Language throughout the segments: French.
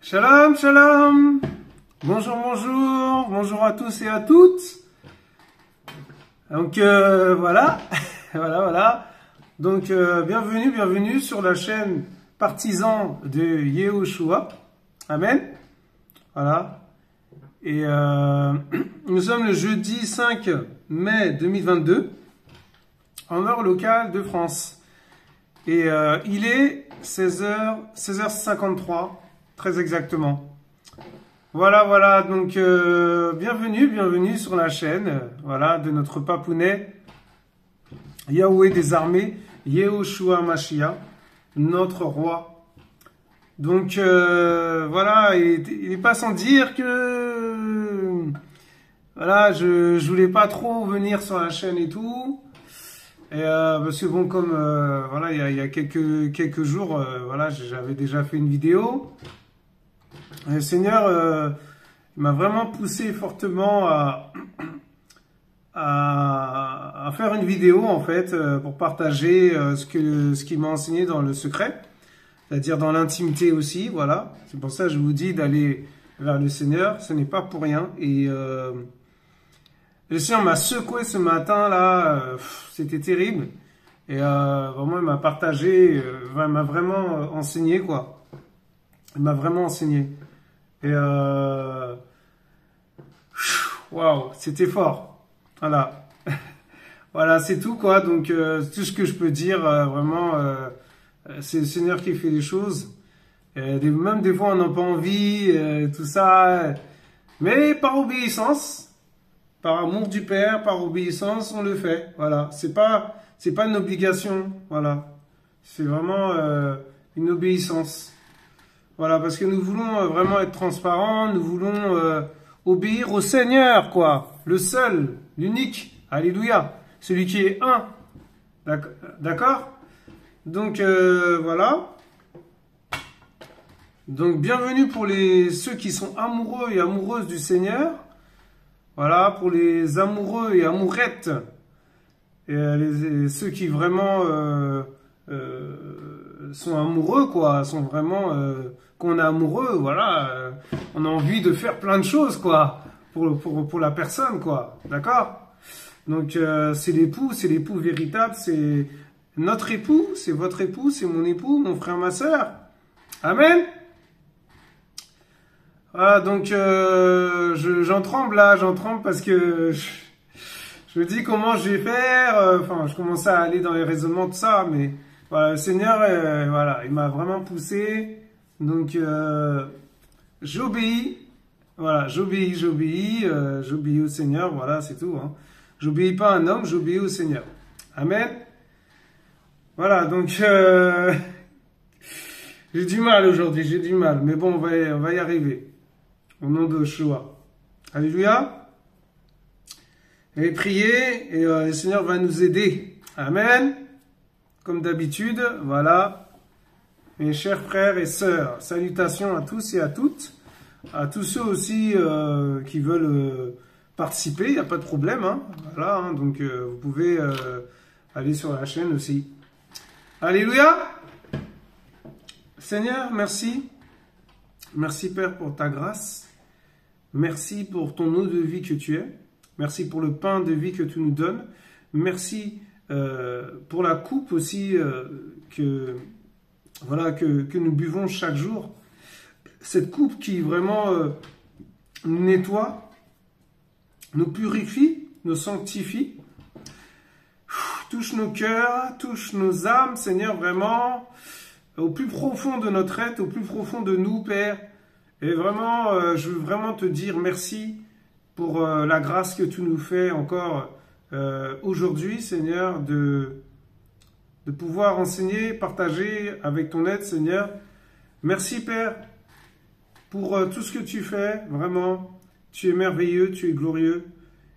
Shalom, shalom. Bonjour, bonjour. Bonjour à tous et à toutes. Donc, voilà. voilà. Donc, bienvenue sur la chaîne partisan de Yehoshua. Amen. Voilà. Et nous sommes le jeudi 5 mai 2022, en heure locale de France. Et il est 16h53, très exactement. Voilà, donc bienvenue sur la chaîne, voilà, de notre papounet, Yahweh des armées, Yehoshua Mashiach, notre roi. Donc voilà, il n'est pas sans dire que voilà, je voulais pas trop venir sur la chaîne et tout. Et parce que bon, comme voilà, il y a quelques jours, voilà, j'avais déjà fait une vidéo. Et le Seigneur il m'a vraiment poussé fortement à faire une vidéo en fait pour partager ce qu'il m'a enseigné dans le secret, c'est-à-dire dans l'intimité aussi. Voilà, c'est pour ça que je vous dis d'aller vers le Seigneur. Ce n'est pas pour rien. Et le Seigneur m'a secoué ce matin là, c'était terrible. Et vraiment il m'a partagé, il m'a vraiment enseigné quoi. Il m'a vraiment enseigné. Et waouh, c'était fort. Voilà. Voilà, c'est tout quoi. Donc tout ce que je peux dire vraiment, c'est le Seigneur qui fait les choses. Même des fois on n'a pas envie, tout ça. Mais par obéissance. Par amour du Père, par obéissance, on le fait. Voilà, c'est pas une obligation. Voilà, c'est vraiment une obéissance. Voilà, parce que nous voulons vraiment être transparents, nous voulons obéir au Seigneur, quoi. Le seul, l'unique. Alléluia. Celui qui est un. D'accord? Donc voilà. Donc bienvenue pour ceux qui sont amoureux et amoureuses du Seigneur. Voilà, pour les amoureux et amourettes, et ceux qui vraiment sont amoureux, quoi, sont vraiment, qu'on est amoureux, voilà, on a envie de faire plein de choses, quoi, pour la personne, quoi, d'accord? Donc, c'est l'époux véritable, c'est notre époux, c'est votre époux, c'est mon époux, mon frère, ma sœur. Amen. Ah, donc j'en tremble là, parce que je me dis comment je vais faire. Enfin, je commence à aller dans les raisonnements de ça, mais voilà, le Seigneur, voilà, il m'a vraiment poussé. Donc j'obéis, voilà, j'obéis au Seigneur, voilà, c'est tout. Hein. J'obéis pas à un homme, j'obéis au Seigneur. Amen. Voilà, donc j'ai du mal aujourd'hui, mais bon, on va y arriver. Au nom de Yeshua. Alléluia. Et priez, et le Seigneur va nous aider. Amen. Comme d'habitude, voilà. Mes chers frères et sœurs, salutations à tous et à toutes. À tous ceux aussi qui veulent participer, il n'y a pas de problème. Hein. Voilà, hein, donc vous pouvez aller sur la chaîne aussi. Alléluia. Seigneur, merci. Merci Père pour ta grâce. Merci pour ton eau de vie que tu es. Merci pour le pain de vie que tu nous donnes. Merci pour la coupe aussi que nous buvons chaque jour. Cette coupe qui vraiment nous nettoie, nous purifie, nous sanctifie. Touche nos cœurs, touche nos âmes, Seigneur, vraiment, au plus profond de notre être, au plus profond de nous, Père. Et vraiment, je veux vraiment te dire merci pour la grâce que tu nous fais encore aujourd'hui, Seigneur, de pouvoir enseigner, partager avec ton aide, Seigneur. Merci, Père, pour tout ce que tu fais, vraiment. Tu es merveilleux, tu es glorieux.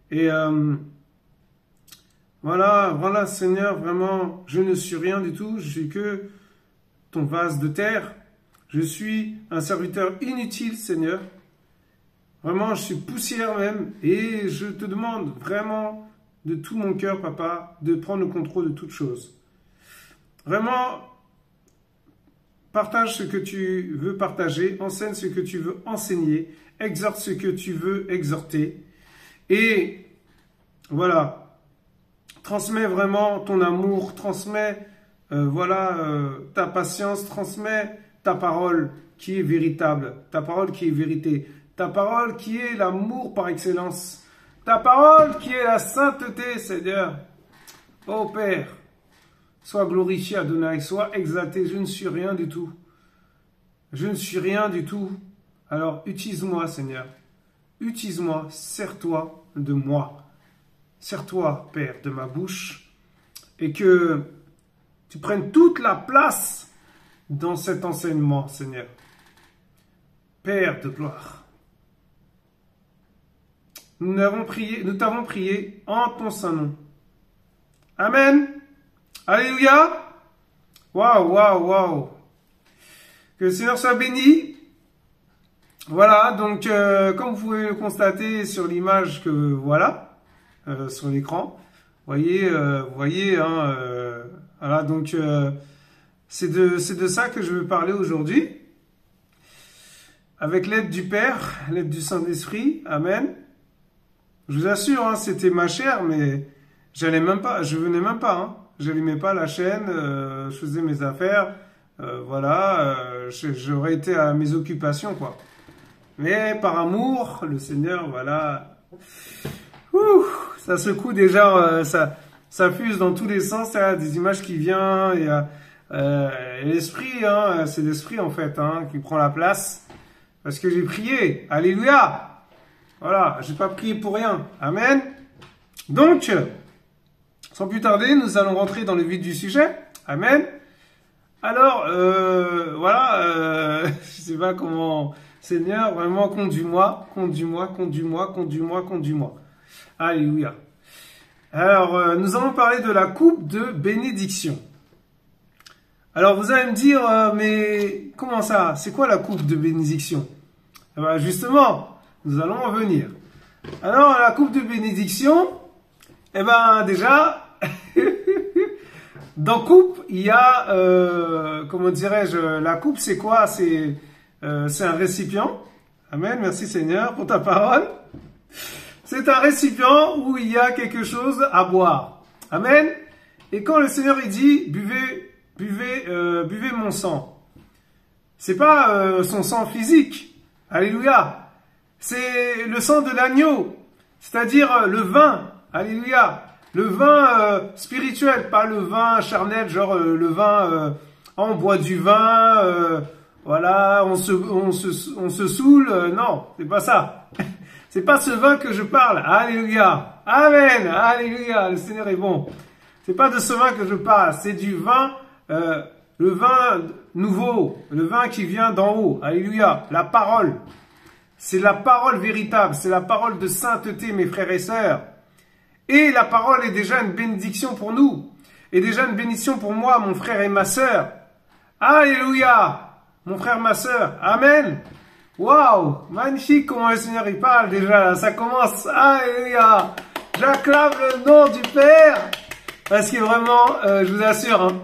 Et voilà, Seigneur, vraiment, je ne suis rien du tout, je suis que ton vase de terre. Je suis un serviteur inutile, Seigneur. Vraiment, je suis poussière même. Et je te demande vraiment de tout mon cœur, Papa, de prendre le contrôle de toutes choses. Vraiment, partage ce que tu veux partager, enseigne ce que tu veux enseigner, exhorte ce que tu veux exhorter. Et voilà, transmets vraiment ton amour, transmets ta patience, transmets ta parole qui est véritable, ta parole qui est vérité, ta parole qui est l'amour par excellence, ta parole qui est la sainteté, Seigneur. Ô Père, sois glorifié, Adonai, sois exalté. Je ne suis rien du tout. Je ne suis rien du tout. Alors, utilise-moi, Seigneur. Utilise-moi, sers-toi de moi. Sers-toi, Père, de ma bouche. Et que tu prennes toute la place dans cet enseignement, Seigneur. Père de gloire. Nous t'avons prié en ton saint nom. Amen. Alléluia. Waouh, waouh, waouh. Que le Seigneur soit béni. Voilà, donc comme vous pouvez le constater sur l'image que voilà, sur l'écran, vous voyez, voilà, donc c'est de ça que je veux parler aujourd'hui. Avec l'aide du Père, l'aide du Saint-Esprit. Amen. Je vous assure, hein, c'était ma chair, mais je venais même pas, hein. J'allumais pas la chaîne, je faisais mes affaires, j'aurais été à mes occupations, quoi. Mais par amour, le Seigneur, voilà, ça secoue déjà, ça fuse dans tous les sens, il y a des images qui viennent, il y a l'esprit, hein, c'est l'esprit en fait, hein, qui prend la place, parce que j'ai prié, alléluia. Voilà, j'ai pas prié pour rien. Amen. Donc, sans plus tarder, nous allons rentrer dans le vif du sujet. Amen. Alors, je sais pas comment, Seigneur, vraiment, conduis-moi, conduis-moi, conduis-moi, conduis-moi, conduis-moi. Alléluia. Alors, nous allons parler de la coupe de bénédiction. Alors, vous allez me dire, mais comment ça? C'est quoi la coupe de bénédiction? Eh ben, justement, nous allons en venir. Alors, la coupe de bénédiction, eh ben, déjà, dans coupe, il y a, comment dirais-je, la coupe, c'est quoi? C'est un récipient. Amen, merci Seigneur pour ta parole. C'est un récipient où il y a quelque chose à boire. Amen. Et quand le Seigneur, il dit, buvez mon sang. C'est pas son sang physique. Alléluia. C'est le sang de l'agneau, c'est-à-dire le vin, alléluia, le vin spirituel, pas le vin charnel, genre le vin, on boit du vin, voilà, on se saoule, non, c'est pas ça, c'est pas ce vin que je parle, alléluia, amen, alléluia, le Seigneur est bon, c'est pas de ce vin que je parle, c'est du vin, le vin nouveau, le vin qui vient d'en haut, alléluia, la parole. C'est la parole véritable, c'est la parole de sainteté, mes frères et sœurs. Et la parole est déjà une bénédiction pour nous, et déjà une bénédiction pour moi, mon frère et ma sœur. Alléluia, mon frère, ma sœur. Amen. Waouh, magnifique comment le Seigneur il parle déjà, là. Ça commence. Alléluia. J'acclame le nom du Père, parce que vraiment, je vous assure, hein,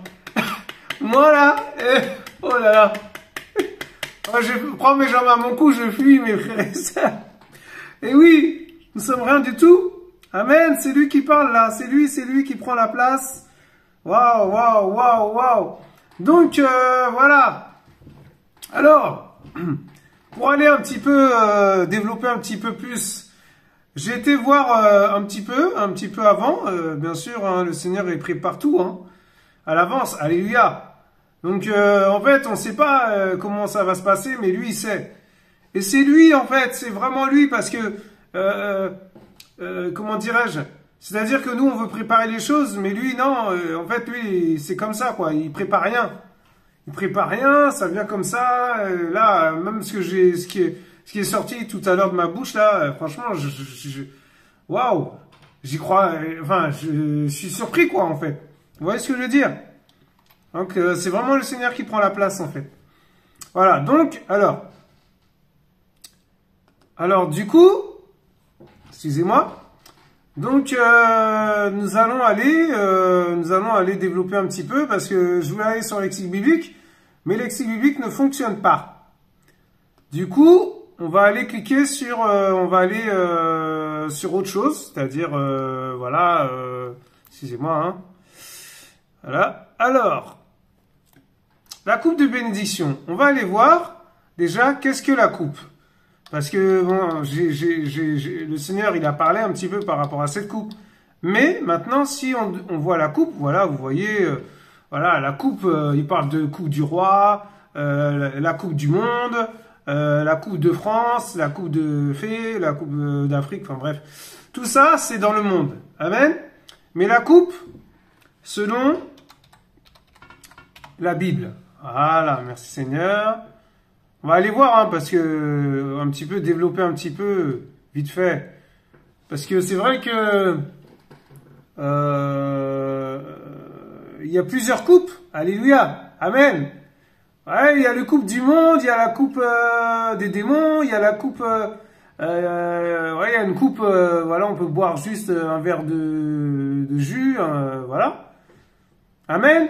moi là, oh là là. Je prends mes jambes à mon cou, je fuis, mes frères et sœurs. Et oui, nous sommes rien du tout. Amen, c'est lui qui parle là, c'est lui qui prend la place. Waouh, waouh, waouh, waouh. Donc, voilà. Alors, pour aller un petit peu, développer un petit peu plus, j'ai été voir un petit peu avant, bien sûr, hein, le Seigneur est prépare tout, hein, à l'avance, alléluia. Donc, en fait, on ne sait pas comment ça va se passer, mais lui, il sait. Et c'est lui, en fait, c'est vraiment lui, parce que, comment dirais-je? C'est-à-dire que nous, on veut préparer les choses, mais lui, non, en fait, lui, c'est comme ça, quoi. Il prépare rien. Il prépare rien, ça vient comme ça. Là, même ce qui est sorti tout à l'heure de ma bouche, là, franchement, waouh, j'y crois, enfin, je suis surpris, quoi, en fait. Vous voyez ce que je veux dire? Donc, c'est vraiment le Seigneur qui prend la place, en fait. Voilà, donc, alors, du coup, excusez-moi. Donc, nous allons aller développer un petit peu, parce que je voulais aller sur le lexique biblique, mais le lexique biblique ne fonctionne pas. Du coup, on va aller cliquer sur, sur autre chose, c'est-à-dire, voilà, excusez-moi, hein. Voilà. Alors, la coupe de bénédiction. On va aller voir déjà qu'est-ce que la coupe. Parce que bon, le Seigneur, il a parlé un petit peu par rapport à cette coupe. Mais maintenant, si on voit la coupe, voilà, vous voyez, voilà, la coupe, il parle de coupe du roi, la coupe du monde, la coupe de France, la coupe de fée, la coupe d'Afrique, enfin bref. Tout ça, c'est dans le monde. Amen. Mais la coupe, selon la Bible. Voilà, merci Seigneur. On va aller voir, hein, parce que un petit peu développer un petit peu vite fait, parce que c'est vrai que il y a plusieurs coupes. Alléluia, amen. Ouais, il y a le coupe du monde, il y a la coupe des démons, il y a la coupe, ouais, il y a une coupe, voilà, on peut boire juste un verre de jus, voilà, amen.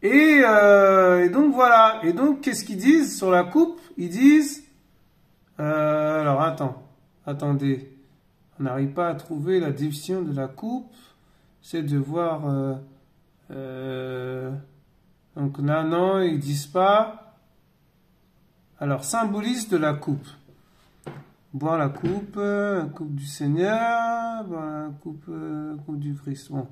Et donc voilà. Et donc qu'est-ce qu'ils disent sur la coupe? Ils disent, alors attendez, on n'arrive pas à trouver la définition de la coupe. C'est de voir, donc là non, ils disent pas. Alors symbolise de la coupe. Boire la coupe du Seigneur, boire la coupe du Christ. Bon,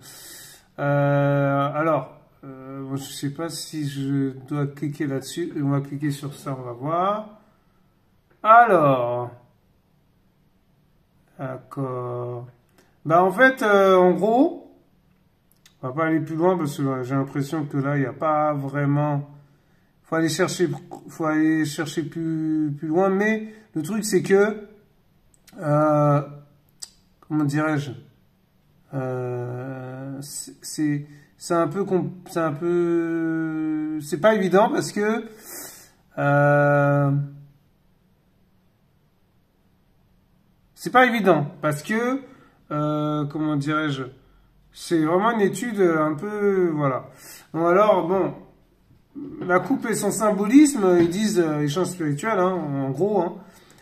alors. Je sais pas si je dois cliquer là-dessus. On va cliquer sur ça, on va voir. Alors, d'accord. Bah en fait, en gros, on va pas aller plus loin parce que j'ai l'impression que là, il n'y a pas vraiment. Faut aller chercher plus loin. Mais le truc, c'est que, comment dirais-je, c'est pas évident parce que comment dirais-je, c'est vraiment une étude un peu, voilà. Donc alors, bon, la coupe et son symbolisme, ils disent, échange spirituel, hein, en gros, hein,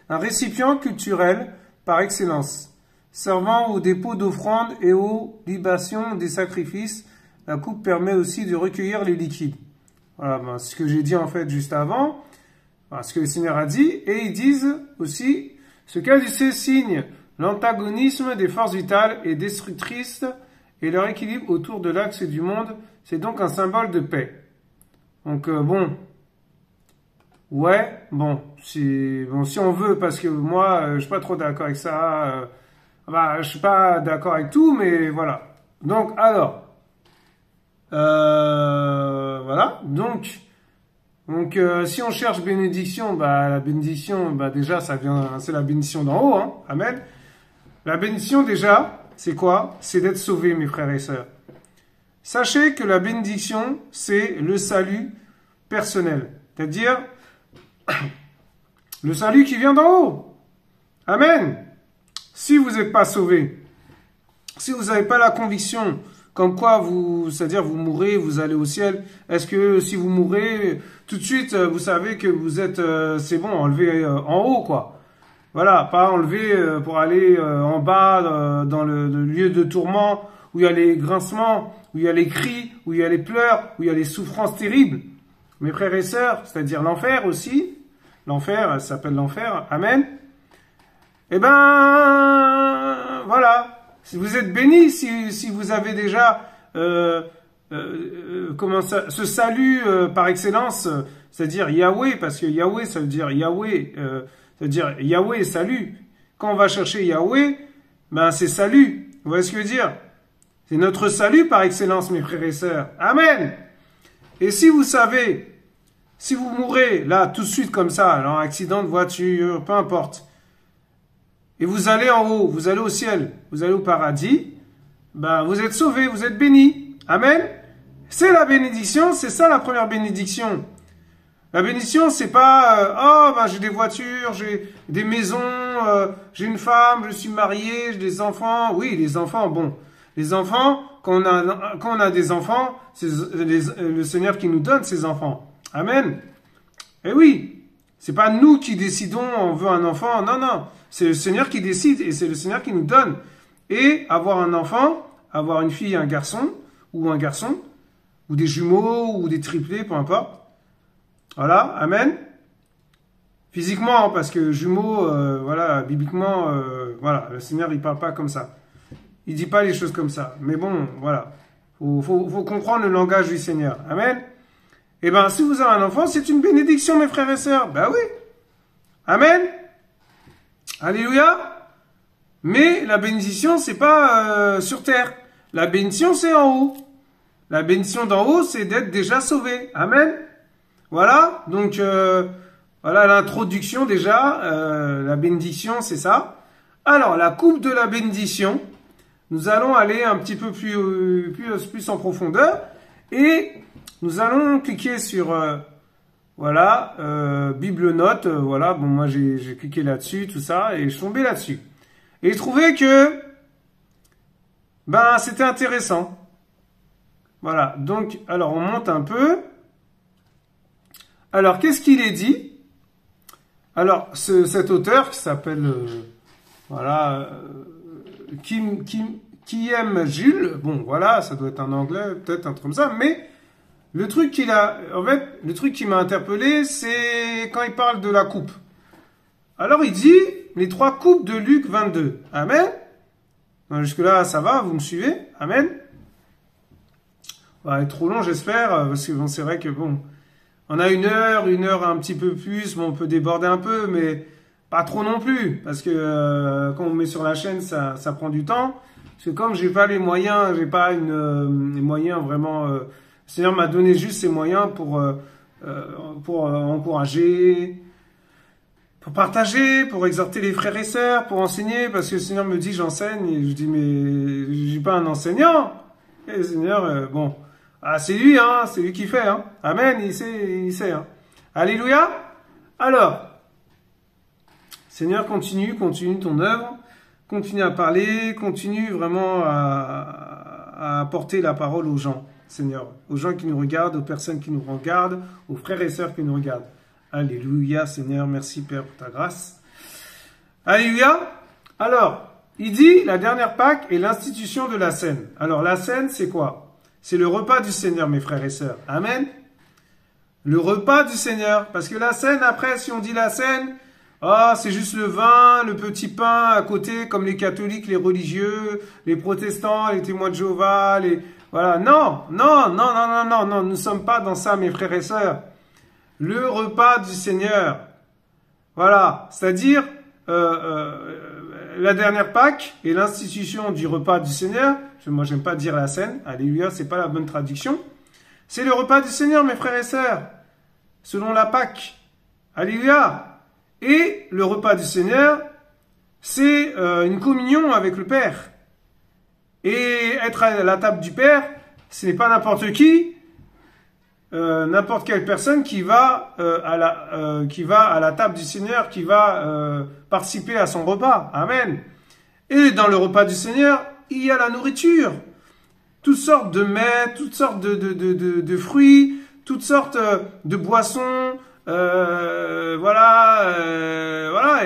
un récipient culturel par excellence, servant au dépôt d'offrandes et aux libations des sacrifices. La coupe permet aussi de recueillir les liquides. Voilà, ben, ce que j'ai dit en fait juste avant, ben, ce que le Seigneur a dit, et ils disent aussi, ce caducée signe l'antagonisme des forces vitales et destructrices et leur équilibre autour de l'axe du monde, c'est donc un symbole de paix. Donc bon, ouais, bon, si on veut, parce que moi, je suis pas trop d'accord avec ça, bah, je suis pas d'accord avec tout, mais voilà. Donc alors. Voilà, donc si on cherche bénédiction, bah la bénédiction, bah déjà ça vient, c'est la bénédiction d'en haut, hein, amen. La bénédiction déjà, c'est quoi? C'est d'être sauvé, mes frères et sœurs. Sachez que la bénédiction, c'est le salut personnel, c'est-à-dire le salut qui vient d'en haut, amen. Si vous n'êtes pas sauvé, si vous n'avez pas la conviction comme quoi c'est-à-dire vous mourrez, vous allez au ciel. Est-ce que si vous mourrez, tout de suite, vous savez que vous êtes, c'est bon, enlevé en haut, quoi. Voilà, pas enlevé pour aller en bas, dans le lieu de tourment, où il y a les grincements, où il y a les cris, où il y a les pleurs, où il y a les souffrances terribles. Mes frères et sœurs, c'est-à-dire l'enfer aussi. L'enfer, ça s'appelle l'enfer. Amen. Eh ben, voilà. Si vous êtes bénis, si vous avez déjà ce salut par excellence, c'est-à-dire Yahweh, parce que Yahweh, ça veut dire Yahweh, Yahweh, salut. Quand on va chercher Yahweh, ben c'est salut. Vous voyez ce que je veux dire? C'est notre salut par excellence, mes frères et sœurs. Amen. Et si vous savez, si vous mourrez là tout de suite comme ça, alors accident de voiture, peu importe, et vous allez en haut, vous allez au ciel, vous allez au paradis, ben vous êtes sauvés, vous êtes bénis. Amen. C'est la bénédiction, c'est ça la première bénédiction. La bénédiction, c'est pas oh ben j'ai des voitures, j'ai des maisons, j'ai une femme, je suis marié, j'ai des enfants. Oui, les enfants, bon, les enfants, quand on a des enfants, c'est le Seigneur qui nous donne ces enfants. Amen. Eh oui, c'est pas nous qui décidons, on veut un enfant. Non, non. C'est le Seigneur qui décide et c'est le Seigneur qui nous donne. Et avoir un enfant, avoir une fille et un garçon, ou des jumeaux, ou des triplés, peu importe. Voilà, amen. Physiquement, hein, parce que jumeaux, voilà, bibliquement, voilà, le Seigneur, il parle pas comme ça. Il dit pas les choses comme ça. Mais bon, voilà. Faut comprendre le langage du Seigneur. Amen. Eh ben, si vous avez un enfant, c'est une bénédiction, mes frères et sœurs. Ben oui. Amen. Alléluia. Mais la bénédiction, c'est pas sur terre. La bénédiction, c'est en haut. La bénédiction d'en haut, c'est d'être déjà sauvé. Amen. Voilà. Donc, voilà l'introduction déjà. La bénédiction, c'est ça. Alors, la coupe de la bénédiction, nous allons aller un petit peu plus en profondeur. Et nous allons cliquer sur... voilà, Bible Note, voilà, bon, moi j'ai cliqué là-dessus, tout ça, et je suis tombé là-dessus. Et je trouvais que, ben, c'était intéressant. Voilà, donc, alors on monte un peu. Alors, qu'est-ce qu'il est dit? Alors, cet auteur qui s'appelle, voilà, Kim Jules, bon, voilà, ça doit être un anglais, peut-être un truc comme ça, mais... Le truc qui m'a interpellé, c'est quand il parle de la coupe. Alors il dit les 3 coupes de Luc 22. Amen. Jusque-là, ça va, vous me suivez? Amen. Ça va être trop long, j'espère, parce que bon, c'est vrai que bon, on a une heure un petit peu plus, bon, on peut déborder un peu, mais pas trop non plus, parce que quand on met sur la chaîne, ça prend du temps. Parce que comme j'ai pas les moyens, j'ai pas les moyens vraiment... le Seigneur m'a donné juste ces moyens pour encourager, pour partager, pour exhorter les frères et sœurs, pour enseigner, parce que le Seigneur me dit j'enseigne, et je dis mais je suis pas un enseignant. Et le Seigneur, bon, ah, c'est lui, hein, c'est lui qui fait, hein. Amen, il sait, hein. Alléluia. Alors, Seigneur, continue ton œuvre, continue à parler, continue vraiment à apporter la parole aux gens. Seigneur, aux gens qui nous regardent, aux personnes qui nous regardent, aux frères et sœurs qui nous regardent. Alléluia, Seigneur, merci Père pour ta grâce. Alléluia. Alors, il dit, la dernière Pâque est l'institution de la scène. Alors, la scène, c'est quoi? C'est le repas du Seigneur, mes frères et sœurs. Amen. Le repas du Seigneur. Parce que la scène, après, si on dit la scène, ah, c'est juste le vin, le petit pain à côté, comme les catholiques, les religieux, les protestants, les témoins de Jéhovah, voilà, non, nous ne sommes pas dans ça, mes frères et sœurs. Le repas du Seigneur, voilà, c'est-à-dire la dernière Pâque et l'institution du repas du Seigneur. Moi, j'aime pas dire la scène, alléluia, c'est pas la bonne traduction. C'est le repas du Seigneur, mes frères et sœurs, selon la Pâque, alléluia. Et le repas du Seigneur, c'est une communion avec le Père. Et être à la table du Père, ce n'est pas n'importe qui, n'importe quelle personne qui va à la table du Seigneur, qui va participer à son repas. Amen. Et dans le repas du Seigneur, il y a la nourriture. Toutes sortes de mets, toutes sortes de fruits, toutes sortes de boissons. Voilà.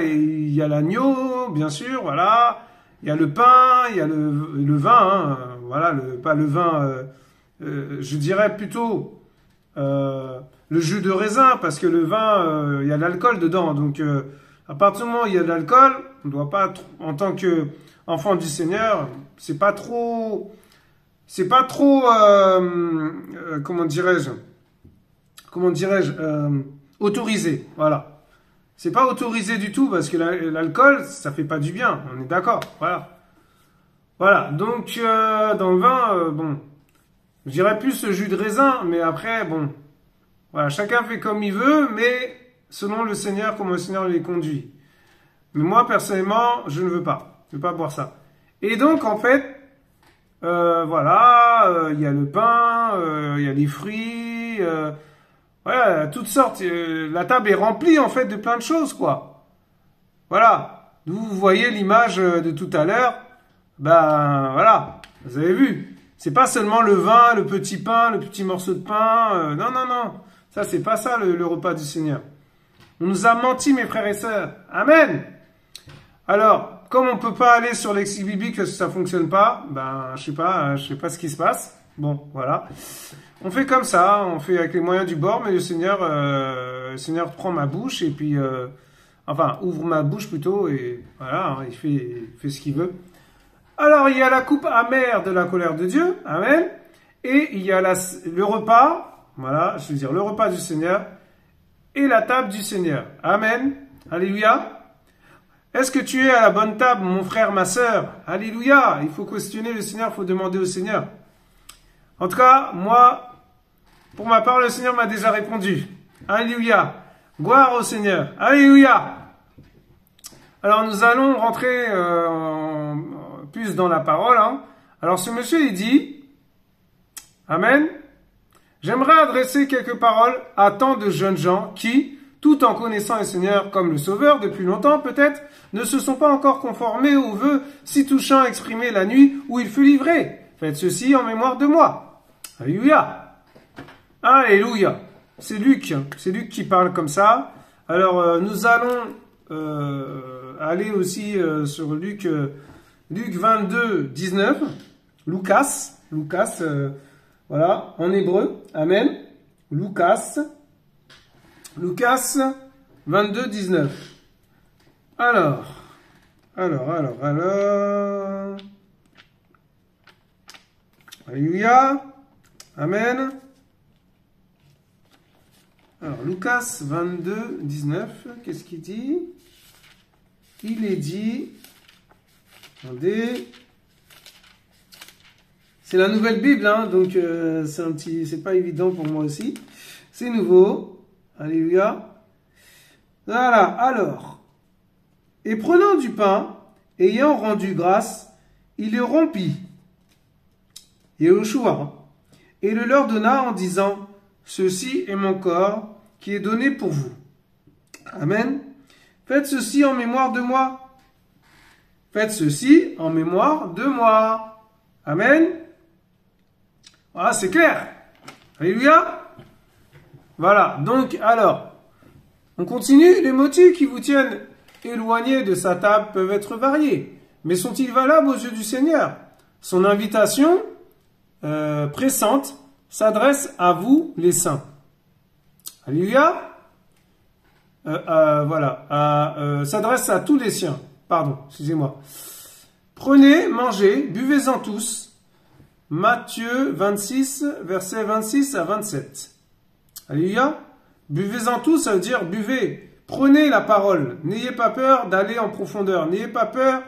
Et il y a l'agneau, bien sûr, voilà. Il y a le pain, il y a le vin, hein, voilà, pas le vin, je dirais plutôt le jus de raisin, parce que le vin, il y a de l'alcool dedans. Donc, à partir du moment où il y a de l'alcool, on ne doit pas, en tant qu'enfant du Seigneur, c'est pas trop, comment dirais-je, autorisé, voilà. C'est pas autorisé du tout parce que l'alcool, ça fait pas du bien. On est d'accord, voilà. Voilà, donc dans le vin, bon, je dirais plus jus de raisin, mais après, bon, voilà, chacun fait comme il veut, mais selon le Seigneur, comment le Seigneur les conduit. Mais moi, personnellement, je ne veux pas. Je ne veux pas boire ça. Et donc, en fait, voilà, il y a le pain, il y a les fruits, voilà, toutes sortes. La table est remplie, en fait, de plein de choses, quoi. Voilà. Vous voyez l'image de tout à l'heure. Ben, voilà. Vous avez vu. C'est pas seulement le vin, le petit pain, le petit morceau de pain. Non. Ça, c'est pas ça le repas du Seigneur. On nous a menti, mes frères et sœurs. Amen. Alors, comme on peut pas aller sur lexique biblique parce que ça fonctionne pas, ben, je sais pas ce qui se passe. Bon, voilà. On fait comme ça, on fait avec les moyens du bord, mais le Seigneur prend ma bouche et puis, enfin, ouvre ma bouche plutôt et voilà, hein, il fait ce qu'il veut. Alors, il y a la coupe amère de la colère de Dieu, amen, et il y a le repas, voilà, je veux dire le repas du Seigneur et la table du Seigneur, amen, alléluia. Est-ce que tu es à la bonne table, mon frère, ma sœur? Alléluia. Il faut questionner le Seigneur, il faut demander au Seigneur. En tout cas, moi, pour ma part, le Seigneur m'a déjà répondu. Alléluia. Gloire au Seigneur. Alléluia. Alors, nous allons rentrer plus dans la parole. Hein. Alors, ce monsieur, il dit, amen, j'aimerais adresser quelques paroles à tant de jeunes gens qui, tout en connaissant le Seigneur comme le Sauveur depuis longtemps peut-être, ne se sont pas encore conformés aux vœux si touchants exprimés la nuit où il fut livré. Faites ceci en mémoire de moi. Alléluia. Alléluia. C'est Luc qui parle comme ça. Alors, nous allons aller aussi sur Luc 22, 19. Lucas, voilà, en hébreu. Amen. Lucas 22, 19. Alors. Alléluia. Amen. Alors, Lucas 22, 19, qu'est-ce qu'il dit? Il est dit, attendez, c'est la nouvelle Bible, hein, donc c'est pas évident pour moi aussi. C'est nouveau. Alléluia. Voilà, alors. Et prenant du pain, ayant rendu grâce, il le rompit. Yahushua, et le leur donna en disant, ceci est mon corps qui est donné pour vous. Amen. Faites ceci en mémoire de moi. Faites ceci en mémoire de moi. Amen. Voilà, c'est clair. Alléluia. Voilà, donc, alors, on continue. Les motifs qui vous tiennent éloignés de sa table peuvent être variés, mais sont-ils valables aux yeux du Seigneur? Son invitation pressante s'adresse à vous, les saints. Alléluia. Voilà, s'adresse à tous les siens. Pardon, excusez-moi. Prenez, mangez, buvez-en tous. Matthieu 26, versets 26 à 27. Alléluia. Buvez-en tous, ça veut dire buvez. Prenez la parole. N'ayez pas peur d'aller en profondeur. N'ayez pas peur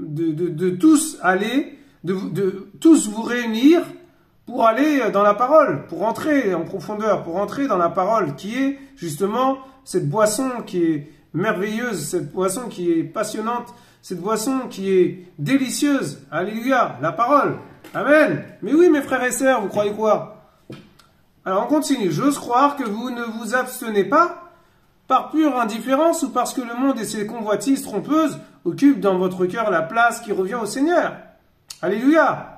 de tous aller, de tous vous réunir pour aller dans la parole, pour entrer en profondeur, pour entrer dans la parole, qui est justement cette boisson qui est merveilleuse, cette boisson qui est passionnante, cette boisson qui est délicieuse. Alléluia, la parole. Amen. Mais oui, mes frères et sœurs, vous croyez quoi? Alors on continue. J'ose croire que vous ne vous abstenez pas par pure indifférence ou parce que le monde et ses convoitises trompeuses occupent dans votre cœur la place qui revient au Seigneur. Alléluia.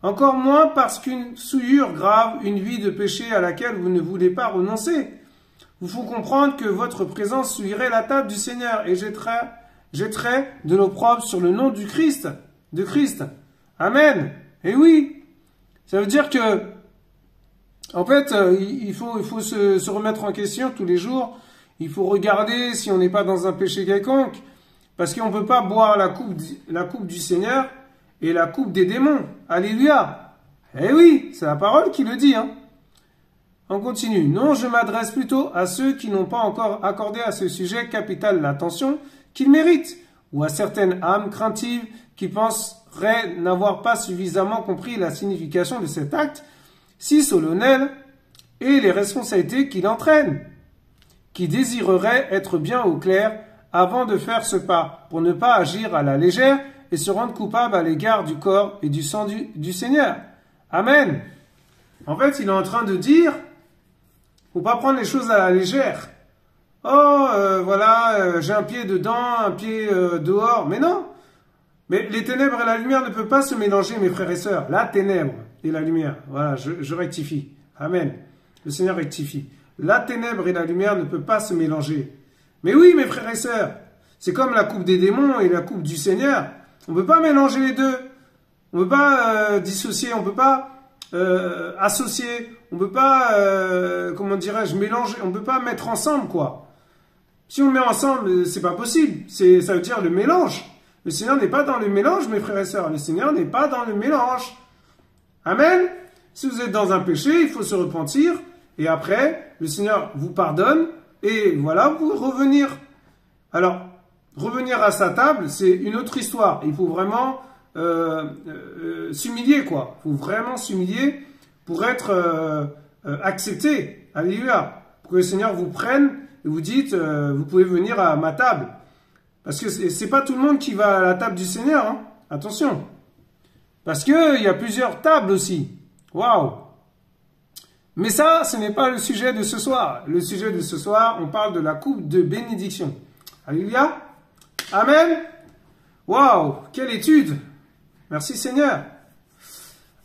Encore moins parce qu'une souillure grave, une vie de péché à laquelle vous ne voulez pas renoncer, vous faut comprendre que votre présence souillerait la table du Seigneur et jetterait de l'opprobre sur le nom du Christ, de Christ. Amen. Et oui, ça veut dire que, en fait, il faut se remettre en question tous les jours. Il faut regarder si on n'est pas dans un péché quelconque, parce qu'on ne peut pas boire la coupe du Seigneur et la coupe des démons. Alléluia. Eh oui, c'est la parole qui le dit, hein. On continue. Non, je m'adresse plutôt à ceux qui n'ont pas encore accordé à ce sujet capital l'attention qu'il mérite, ou à certaines âmes craintives qui penseraient n'avoir pas suffisamment compris la signification de cet acte si solennel et les responsabilités qu'il entraîne, qui désireraient être bien au clair avant de faire ce pas, pour ne pas agir à la légère et se rendre coupable à l'égard du corps et du sang du Seigneur. Amen. En fait, il est en train de dire, faut pas prendre les choses à la légère. Oh, voilà, j'ai un pied dedans, un pied dehors. Mais non. Mais les ténèbres et la lumière ne peuvent pas se mélanger, mes frères et sœurs. La ténèbre et la lumière. Voilà, je rectifie. Amen. Le Seigneur rectifie. La ténèbre et la lumière ne peuvent pas se mélanger. Mais oui, mes frères et sœurs, c'est comme la coupe des démons et la coupe du Seigneur. On ne peut pas mélanger les deux. On ne peut pas dissocier, on ne peut pas associer, on ne peut pas, comment dirais-je, mélanger, on ne peut pas mettre ensemble, quoi. Si on le met ensemble, c'est pas possible. Ça veut dire le mélange. Le Seigneur n'est pas dans le mélange, mes frères et sœurs. Le Seigneur n'est pas dans le mélange. Amen. Si vous êtes dans un péché, il faut se repentir. Et après, le Seigneur vous pardonne. Et voilà, vous pouvez revenir. Alors, revenir à sa table, c'est une autre histoire. Il faut vraiment s'humilier, quoi. Il faut vraiment s'humilier pour être accepté. Alléluia. Pour que le Seigneur vous prenne et vous dites, vous pouvez venir à ma table. Parce que c'est pas tout le monde qui va à la table du Seigneur. Hein. Attention. Parce qu'il y a plusieurs tables aussi. Waouh. Mais ça, ce n'est pas le sujet de ce soir. Le sujet de ce soir, on parle de la coupe de bénédiction. Alléluia. Amen. Waouh. Quelle étude. Merci Seigneur.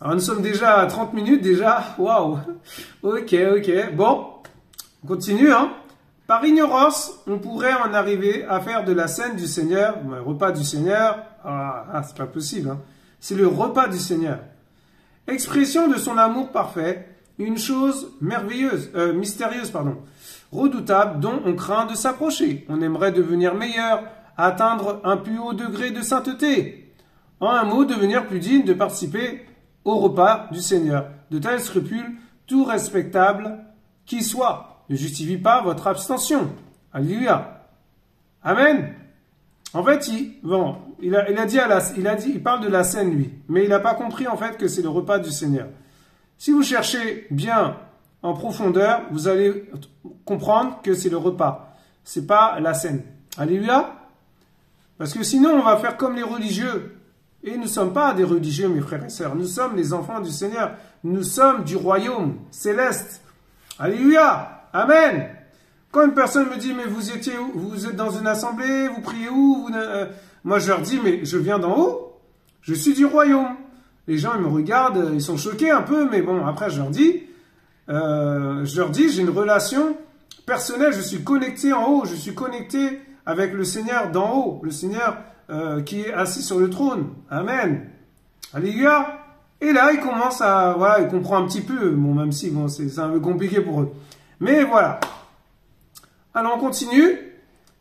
Alors nous sommes déjà à 30 minutes déjà. Waouh. Ok. Bon. On continue. Hein. Par ignorance, on pourrait en arriver à faire de la scène du Seigneur, le repas du Seigneur. C'est pas possible. Hein. C'est le repas du Seigneur. Expression de son amour parfait. Une chose merveilleuse, mystérieuse, redoutable, dont on craint de s'approcher. On aimerait devenir meilleur, atteindre un plus haut degré de sainteté. En un mot, devenir plus digne de participer au repas du Seigneur. De tels scrupules, tout respectable qui soit, ne justifie pas votre abstention. Alléluia. Amen. En fait, il parle de la scène, lui. Mais il n'a pas compris, en fait, que c'est le repas du Seigneur. Si vous cherchez bien en profondeur, vous allez comprendre que c'est le repas. C'est pas la scène. Alléluia. Parce que sinon, on va faire comme les religieux. Et nous ne sommes pas des religieux, mes frères et sœurs. Nous sommes les enfants du Seigneur. Nous sommes du royaume céleste. Alléluia. Amen. Quand une personne me dit, mais vous étiez où? Vous êtes dans une assemblée, vous priez où? Moi, je leur dis, mais je viens d'en haut. Je suis du royaume. Les gens, ils me regardent, ils sont choqués un peu, mais bon, après, je leur dis, j'ai une relation personnelle, je suis connecté en haut, je suis connecté avec le Seigneur d'en haut, le Seigneur qui est assis sur le trône. Amen. Alléluia. Et là, ils commencent ils comprennent un petit peu, bon, même si, bon, c'est un peu compliqué pour eux. Mais voilà. Alors, on continue.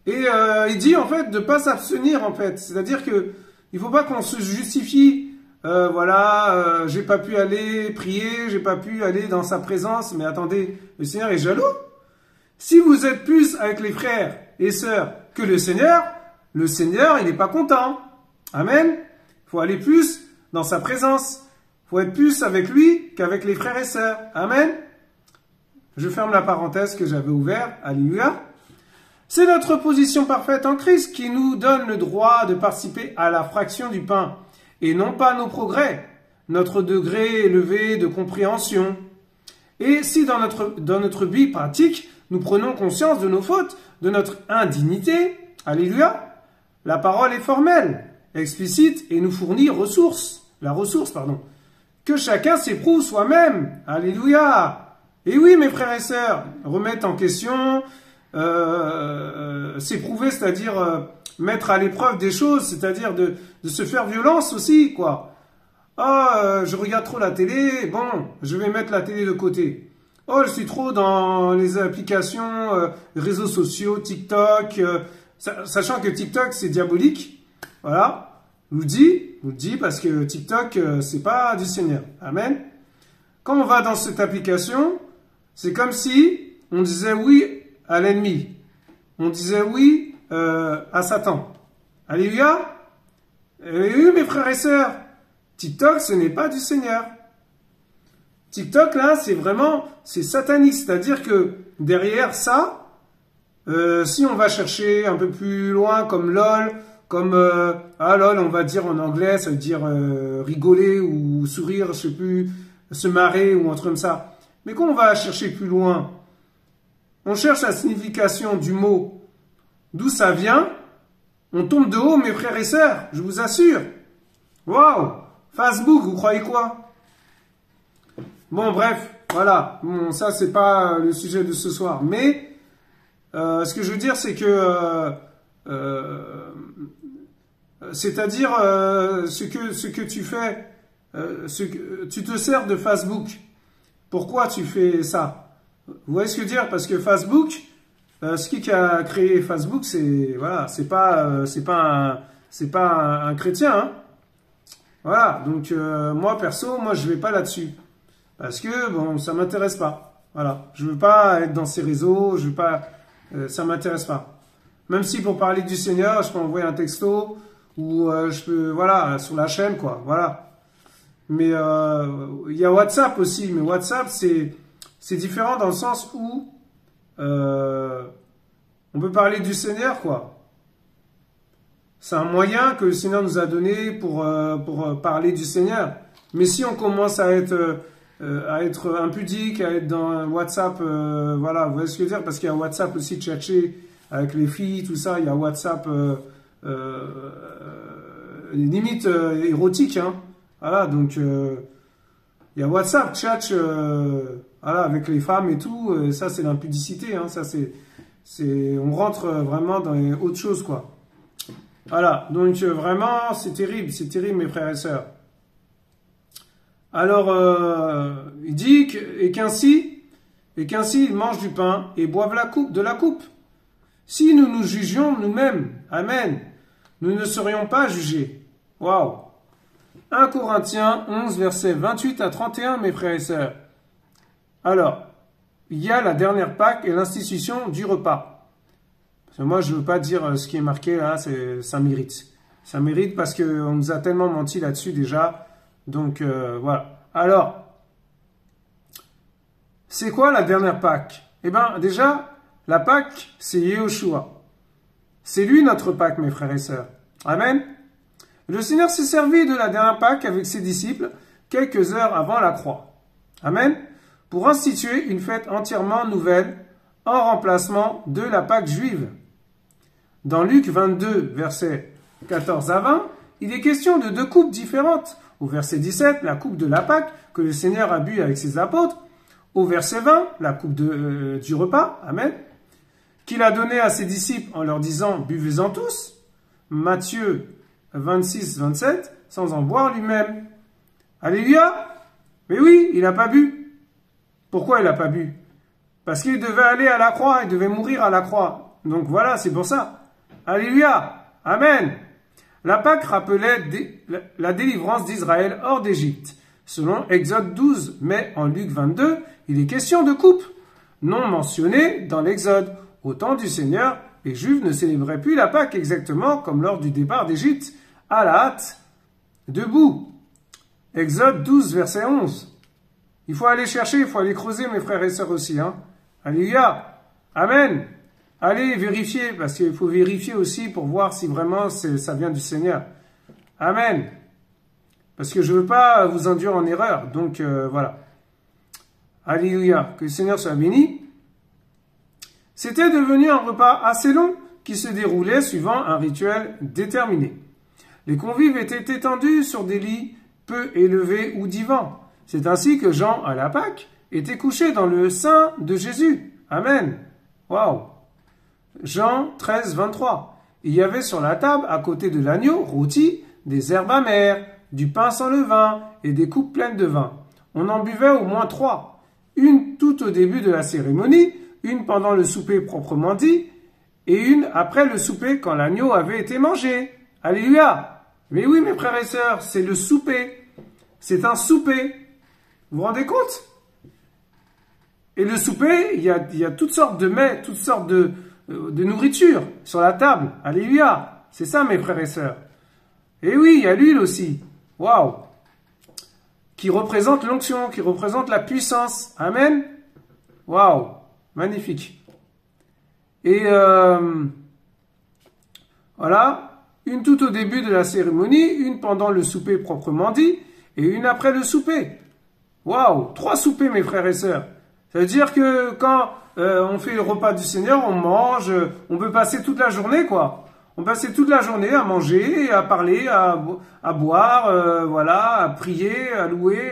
Et il dit, en fait, de ne pas s'abstenir, en fait. C'est-à-dire que il ne faut pas qu'on se justifie. J'ai pas pu aller prier, j'ai pas pu aller dans sa présence. Mais attendez, le Seigneur est jaloux. Si vous êtes plus avec les frères et sœurs que le Seigneur, il n'est pas content. Amen. Il faut aller plus dans sa présence. Il faut être plus avec lui qu'avec les frères et sœurs. Amen. Je ferme la parenthèse que j'avais ouverte. Alléluia. C'est notre position parfaite en Christ qui nous donne le droit de participer à la fraction du pain. Et non pas nos progrès, notre degré élevé de compréhension. Et si dans notre vie pratique, nous prenons conscience de nos fautes, de notre indignité, alléluia, la parole est formelle, explicite et nous fournit la ressource, que chacun s'éprouve soi-même, alléluia. Et oui, mes frères et sœurs, remettre en question, s'éprouver, c'est-à-dire mettre à l'épreuve des choses, c'est-à-dire de se faire violence aussi, quoi. Je regarde trop la télé, bon, je vais mettre la télé de côté. Oh, je suis trop dans les applications, réseaux sociaux, TikTok, sachant que TikTok, c'est diabolique. Voilà, je vous le dis parce que TikTok, c'est pas du Seigneur. Amen. Quand on va dans cette application, c'est comme si on disait oui à l'ennemi. On disait oui à Satan. Alléluia. Oui, mes frères et sœurs, TikTok, ce n'est pas du Seigneur. TikTok, là, c'est satanique. C'est-à-dire que derrière ça, si on va chercher un peu plus loin, comme LOL, LOL, on va dire en anglais, ça veut dire rigoler ou sourire, je sais plus, se marrer ou un truc comme ça. Mais quand on va chercher plus loin, on cherche la signification du mot, d'où ça vient, on tombe de haut, mes frères et sœurs, je vous assure. Waouh! Facebook, vous croyez quoi? Bon, bref, Voilà, bon, ça c'est pas le sujet de ce soir. Mais ce que je veux dire, c'est que c'est-à-dire ce que tu fais, tu te sers de Facebook. Pourquoi tu fais ça? Vous voyez ce que je veux dire? Parce que Facebook, ce qui a créé Facebook, c'est voilà, c'est pas un chrétien, hein. Voilà, donc moi perso, moi je vais pas là-dessus parce que bon, ça m'intéresse pas. Voilà, je veux pas être dans ces réseaux, je veux pas, ça m'intéresse pas. Même si pour parler du Seigneur, je peux envoyer un texto ou je peux voilà sur la chaîne quoi, voilà. Mais il y a WhatsApp aussi, mais WhatsApp c'est différent dans le sens où on peut parler du Seigneur quoi. C'est un moyen que le Seigneur nous a donné pour parler du Seigneur. Mais si on commence à être impudique, à être dans WhatsApp, voilà, vous voyez ce que je veux dire? Parce qu'il y a WhatsApp aussi tchatcher avec les filles, tout ça. Il y a WhatsApp limite érotique, hein. Voilà, donc il y a WhatsApp chat, voilà, avec les femmes et tout. Ça c'est l'impudicité, hein. Ça on rentre vraiment dans autre chose quoi. Voilà, donc vraiment, c'est terrible mes frères et sœurs. Alors, il dit qu'ainsi, ils mangent du pain et boivent de la coupe. Si nous nous jugions nous-mêmes, amen, nous ne serions pas jugés. Waouh! 1 Corinthiens 11, versets 28 à 31, mes frères et sœurs. Alors, il y a la dernière Pâque et l'institution du repas. Moi, je ne veux pas dire ce qui est marqué là, ça mérite. Ça mérite parce qu'on nous a tellement menti là-dessus déjà. Donc, voilà. Alors, c'est quoi la dernière Pâque? Eh bien, déjà, la Pâque, c'est Yehoshua. C'est lui notre Pâque, mes frères et sœurs. Amen. Le Seigneur s'est servi de la dernière Pâque avec ses disciples quelques heures avant la croix. Amen. Pour instituer une fête entièrement nouvelle en remplacement de la Pâque juive. Dans Luc 22, versets 14 à 20, il est question de 2 coupes différentes. Au verset 17, la coupe de la Pâque que le Seigneur a bu avec ses apôtres. Au verset 20, la coupe du repas, amen, qu'il a donné à ses disciples en leur disant « Buvez-en tous ». Matthieu 26, 27, sans en boire lui-même. Alléluia. Mais oui, il n'a pas bu. Pourquoi il n'a pas bu? Parce qu'il devait aller à la croix, il devait mourir à la croix. Donc voilà, c'est pour ça. Alléluia. Amen. La Pâque rappelait la délivrance d'Israël hors d'Égypte. Selon Exode 12, mais en Luc 22, il est question de coupe, non mentionnée dans l'Exode. Au temps du Seigneur, les Juifs ne célébraient plus la Pâque exactement comme lors du départ d'Égypte, à la hâte, debout. Exode 12, verset 11. Il faut aller chercher, il faut aller creuser, mes frères et sœurs aussi. Hein. Alléluia. Amen. Allez vérifier, parce qu'il faut vérifier aussi pour voir si vraiment ça vient du Seigneur. Amen. Parce que je ne veux pas vous induire en erreur. Donc, voilà. Alléluia. Que le Seigneur soit béni. C'était devenu un repas assez long qui se déroulait suivant un rituel déterminé. Les convives étaient étendus sur des lits peu élevés ou divans. C'est ainsi que Jean, à la Pâque, était couché dans le sein de Jésus. Amen. Waouh. Jean 13, 23. Il y avait sur la table, à côté de l'agneau rôti, des herbes amères, du pain sans levain et des coupes pleines de vin. On en buvait au moins 3. Une tout au début de la cérémonie, une pendant le souper proprement dit, et une après le souper quand l'agneau avait été mangé. Alléluia! Mais oui, mes frères et sœurs, c'est le souper. C'est un souper. Vous vous rendez compte? Et le souper, il y a toutes sortes de mets, toutes sortes de nourriture sur la table. Alléluia. C'est ça, mes frères et sœurs. Et oui, il y a l'huile aussi. Waouh. Qui représente l'onction, qui représente la puissance. Amen. Waouh. Magnifique. Et voilà. Une tout au début de la cérémonie, une pendant le souper proprement dit, et une après le souper. Waouh. 3 soupers, mes frères et sœurs. Ça veut dire que quand on fait le repas du Seigneur, on mange, on peut passer toute la journée, quoi. On passait toute la journée à manger, à parler, à boire, voilà, à prier, à louer.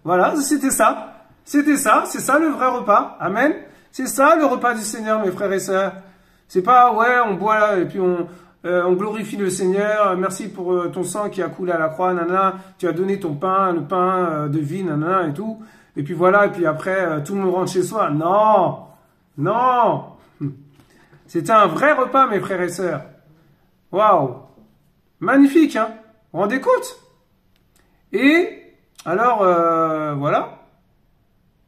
Voilà, c'était ça. C'était ça, c'est ça le vrai repas. Amen. C'est ça le repas du Seigneur, mes frères et sœurs. C'est pas, ouais, on boit là et puis on glorifie le Seigneur. Merci pour ton sang qui a coulé à la croix, nanana. Tu as donné ton pain, le pain de vie, nanana et tout. Et puis voilà, et puis après, tout le monde rentre chez soi. Non, non. C'était un vrai repas, mes frères et sœurs. Waouh. Magnifique, hein. Vous vous rendez compte? Et alors, voilà.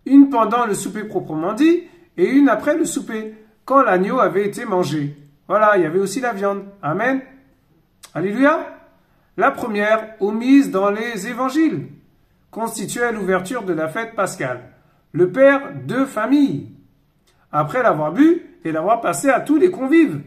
Une pendant le souper proprement dit, et une après le souper, quand l'agneau avait été mangé. Voilà, il y avait aussi la viande. Amen. Alléluia. La première, omise dans les évangiles, constituait l'ouverture de la fête pascale. Le père de famille, après l'avoir bu et l'avoir passé à tous les convives,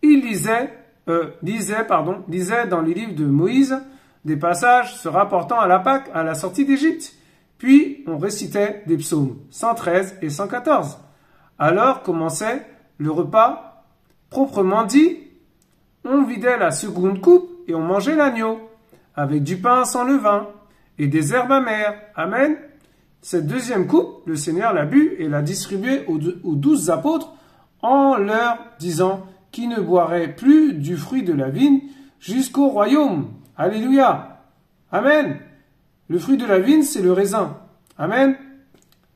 il lisait dans les livres de Moïse des passages se rapportant à la Pâque, à la sortie d'Égypte. Puis on récitait des psaumes 113 et 114. Alors commençait le repas proprement dit. On vidait la seconde coupe et on mangeait l'agneau, avec du pain sans levain et des herbes amères. Amen. Cette deuxième coupe, le Seigneur l'a bu et l'a distribuée aux 12 apôtres en leur disant qu'ils ne boiraient plus du fruit de la vigne jusqu'au royaume. Alléluia. Amen. Le fruit de la vigne, c'est le raisin. Amen.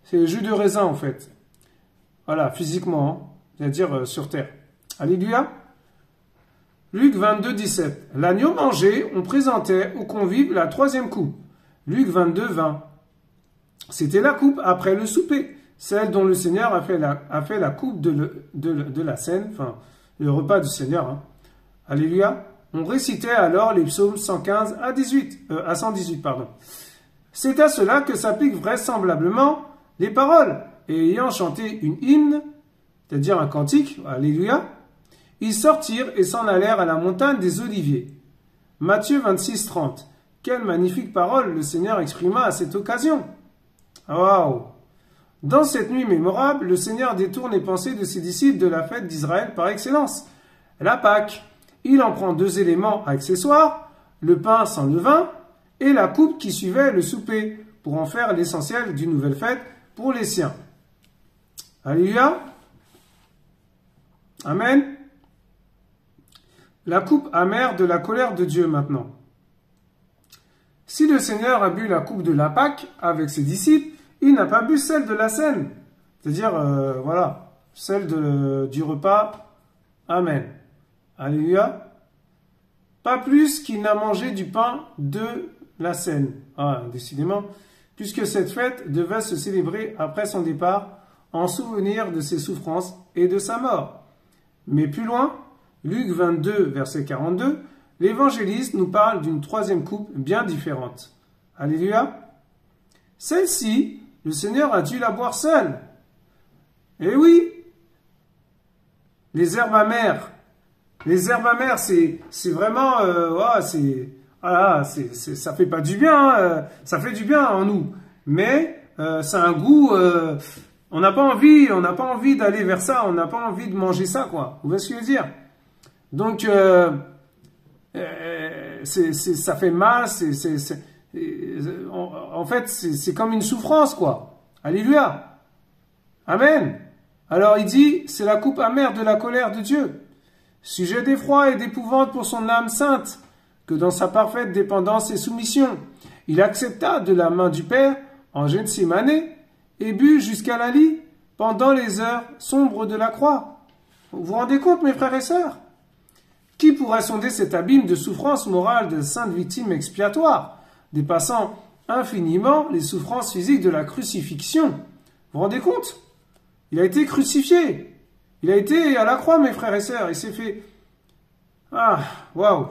C'est le jus de raisin, en fait. Voilà, physiquement, hein, c'est-à-dire sur terre. Alléluia. Luc 22, 17. L'agneau mangé, on présentait aux convives la troisième coupe. Luc 22, 20. C'était la coupe après le souper, celle dont le Seigneur a fait la coupe de la scène, enfin, le repas du Seigneur. Hein. Alléluia. On récitait alors les psaumes 115 à 118, pardon. C'est à cela que s'appliquent vraisemblablement les paroles. Et ayant chanté une hymne, c'est-à-dire un cantique, Alléluia, ils sortirent et s'en allèrent à la montagne des Oliviers. Matthieu 26, 30. Quelle magnifique parole le Seigneur exprima à cette occasion. Waouh! Dans cette nuit mémorable, le Seigneur détourne les pensées de ses disciples de la fête d'Israël par excellence, la Pâque. Il en prend deux éléments accessoires, le pain sans levain et la coupe qui suivait le souper, pour en faire l'essentiel d'une nouvelle fête pour les siens. Alléluia. Amen. La coupe amère de la colère de Dieu maintenant. Si le Seigneur a bu la coupe de la Pâque avec ses disciples, il n'a pas bu celle de la scène, c'est-à-dire, voilà, celle du repas. Amen. Alléluia. Pas plus qu'il n'a mangé du pain de la scène. Ah, décidément, puisque cette fête devait se célébrer après son départ, en souvenir de ses souffrances et de sa mort. Mais plus loin, Luc 22, verset 42, l'évangéliste nous parle d'une troisième coupe bien différente. Alléluia. Celle-ci, le Seigneur a dû la boire seul. Eh oui, les herbes amères. Les herbes amères, c'est vraiment, ça fait pas du bien, ça fait du bien en nous. Mais ça a un goût, on n'a pas envie d'aller vers ça, on n'a pas envie de manger ça, quoi. Vous voyez ce que je veux dire? Donc, ça fait mal, en fait, c'est comme une souffrance, quoi. Alléluia. Amen. Alors, il dit, c'est la coupe amère de la colère de Dieu. Sujet d'effroi et d'épouvante pour son âme sainte, que dans sa parfaite dépendance et soumission, il accepta de la main du Père, en Gethsémane, et but jusqu'à la lie, pendant les heures sombres de la croix. Vous vous rendez compte, mes frères et sœurs? Qui pourrait sonder cet abîme de souffrance morale de sainte victime expiatoire, dépassant infiniment les souffrances physiques de la crucifixion? Vous vous rendez compte? Il a été crucifié. Il a été à la croix, mes frères et sœurs. Il s'est fait... Ah, waouh!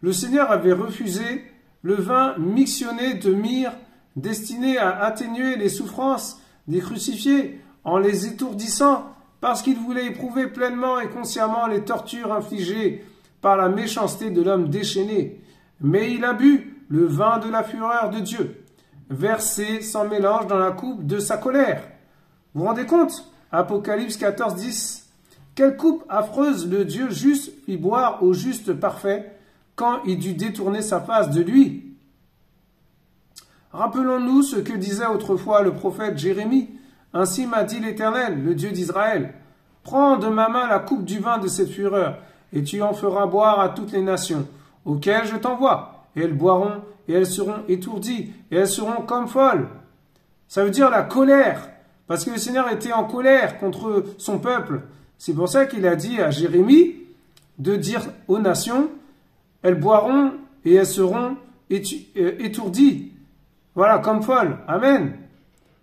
Le Seigneur avait refusé le vin mixtionné de myrrhe destiné à atténuer les souffrances des crucifiés en les étourdissant parce qu'il voulait éprouver pleinement et consciemment les tortures infligées par la méchanceté de l'homme déchaîné. Mais il a bu le vin de la fureur de Dieu, versé sans mélange dans la coupe de sa colère. Vous vous rendez compte? Apocalypse 14, 10. Quelle coupe affreuse le Dieu juste fit boire au juste parfait quand il dut détourner sa face de lui. Rappelons-nous ce que disait autrefois le prophète Jérémie. Ainsi m'a dit l'Éternel, le Dieu d'Israël. Prends de ma main la coupe du vin de cette fureur, et tu en feras boire à toutes les nations, auxquelles je t'envoie. Et elles boiront, et elles seront étourdies, et elles seront comme folles. Ça veut dire la colère, parce que le Seigneur était en colère contre son peuple. C'est pour ça qu'il a dit à Jérémie de dire aux nations, elles boiront et elles seront étourdies. Voilà, comme folles. Amen.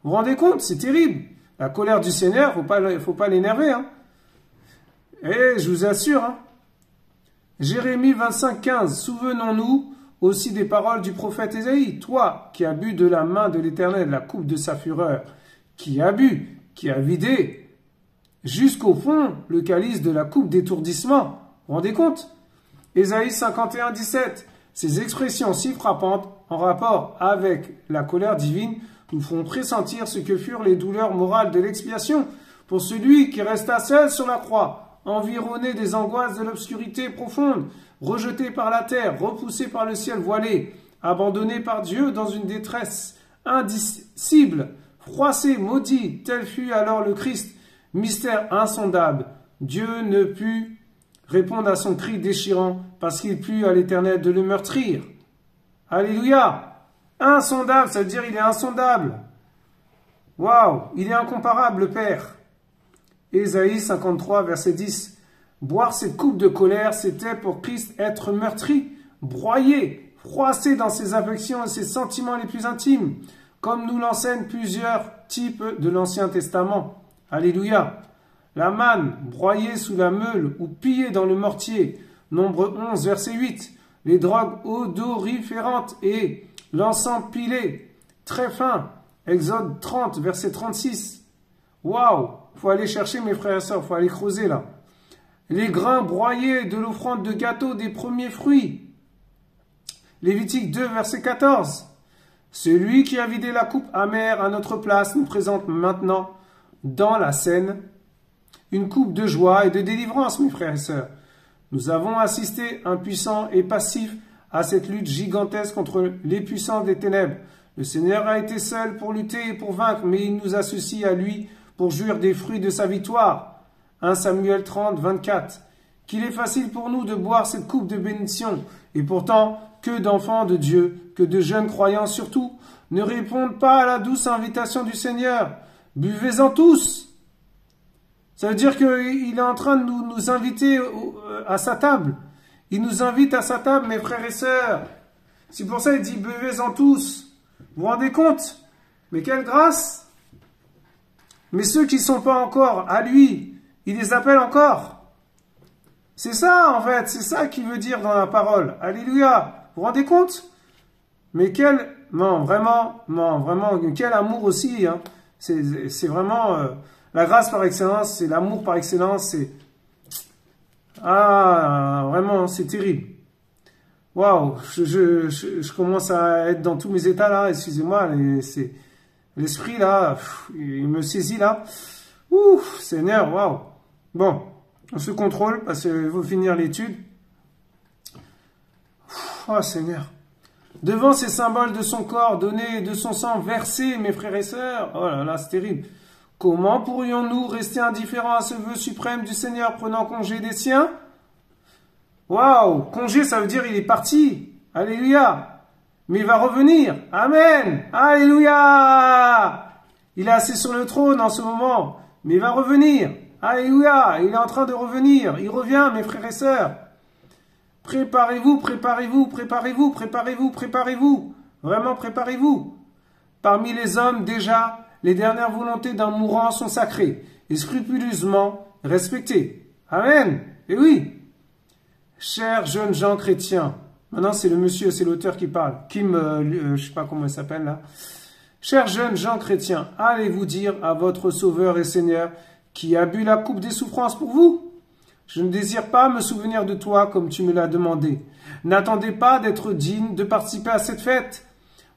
Vous vous rendez compte, c'est terrible. La colère du Seigneur, faut pas l'énerver. Hein. Et je vous assure, hein. Jérémie 25,15, souvenons-nous aussi des paroles du prophète Ésaïe. Toi qui as bu de la main de l'Éternel la coupe de sa fureur, qui a bu, qui a vidé, jusqu'au fond le calice de la coupe d'étourdissement. Vous vous rendez compte? Ésaïe 51,17, ces expressions si frappantes en rapport avec la colère divine nous font pressentir ce que furent les douleurs morales de l'expiation pour celui qui resta seul sur la croix, environné des angoisses de l'obscurité profonde, rejeté par la terre, repoussé par le ciel voilé, abandonné par Dieu dans une détresse indicible, froissé, maudit, tel fut alors le Christ, mystère insondable. Dieu ne put répondre à son cri déchirant parce qu'il plut à l'Éternel de le meurtrir. Alléluia! Insondable, ça veut dire il est insondable. Waouh, il est incomparable, le Père. Ésaïe 53, verset 10. Boire cette coupe de colère, c'était pour Christ être meurtri, broyé, froissé dans ses affections et ses sentiments les plus intimes, comme nous l'enseignent plusieurs types de l'Ancien Testament. Alléluia. La manne, broyée sous la meule ou pillée dans le mortier. Nombre 11, verset 8. Les drogues odoriférantes et l'encens pilé, très fin. Exode 30, verset 36. Waouh! Faut aller chercher, mes frères et sœurs, faut aller creuser là. Les grains broyés de l'offrande de gâteau des premiers fruits. Lévitique 2, verset 14. Celui qui a vidé la coupe amère à notre place nous présente maintenant dans la scène une coupe de joie et de délivrance, mes frères et sœurs. Nous avons assisté, impuissants et passifs, à cette lutte gigantesque contre les puissances des ténèbres. Le Seigneur a été seul pour lutter et pour vaincre, mais il nous associe à lui pour jouir des fruits de sa victoire. 1 Samuel 30, 24. Qu'il est facile pour nous de boire cette coupe de bénédiction, et pourtant, que d'enfants de Dieu, que de jeunes croyants surtout, ne répondent pas à la douce invitation du Seigneur. Buvez-en tous! Ça veut dire qu'il est en train de nous inviter à sa table. Il nous invite à sa table, mes frères et sœurs. C'est pour ça qu'il dit, buvez-en tous. Vous vous rendez compte? Mais quelle grâce! Mais ceux qui ne sont pas encore à lui, il les appelle encore. C'est ça, en fait. C'est ça qu'il veut dire dans la parole. Alléluia. Vous vous rendez compte? Mais quel... Non, vraiment, quel amour aussi. Hein. C'est vraiment... la grâce par excellence, c'est l'amour par excellence, c'est... Ah, vraiment, c'est terrible. Waouh, je commence à être dans tous mes états là, excusez-moi, l'esprit là, il me saisit là. Ouh, Seigneur, waouh. Bon, on se contrôle parce qu'il faut finir l'étude. Oh, Seigneur. Devant ces symboles de son corps donné et de son sang versé, mes frères et sœurs, oh là là, c'est terrible. Comment pourrions-nous rester indifférents à ce vœu suprême du Seigneur prenant congé des siens? Waouh! Congé, ça veut dire il est parti. Alléluia! Mais il va revenir. Amen! Alléluia! Il est assis sur le trône en ce moment, mais il va revenir. Alléluia! Il est en train de revenir. Il revient, mes frères et sœurs. Préparez-vous, préparez-vous, préparez-vous, préparez-vous, préparez-vous. Vraiment, préparez-vous. Parmi les hommes, déjà, les dernières volontés d'un mourant sont sacrées et scrupuleusement respectées. Amen. Et oui. Chers jeunes gens chrétiens. Maintenant, c'est le monsieur, c'est l'auteur qui parle. Je sais pas comment il s'appelle là. Chers jeunes gens chrétiens, allez-vous dire à votre Sauveur et Seigneur qui a bu la coupe des souffrances pour vous? Je ne désire pas me souvenir de toi comme tu me l'as demandé. N'attendez pas d'être digne de participer à cette fête.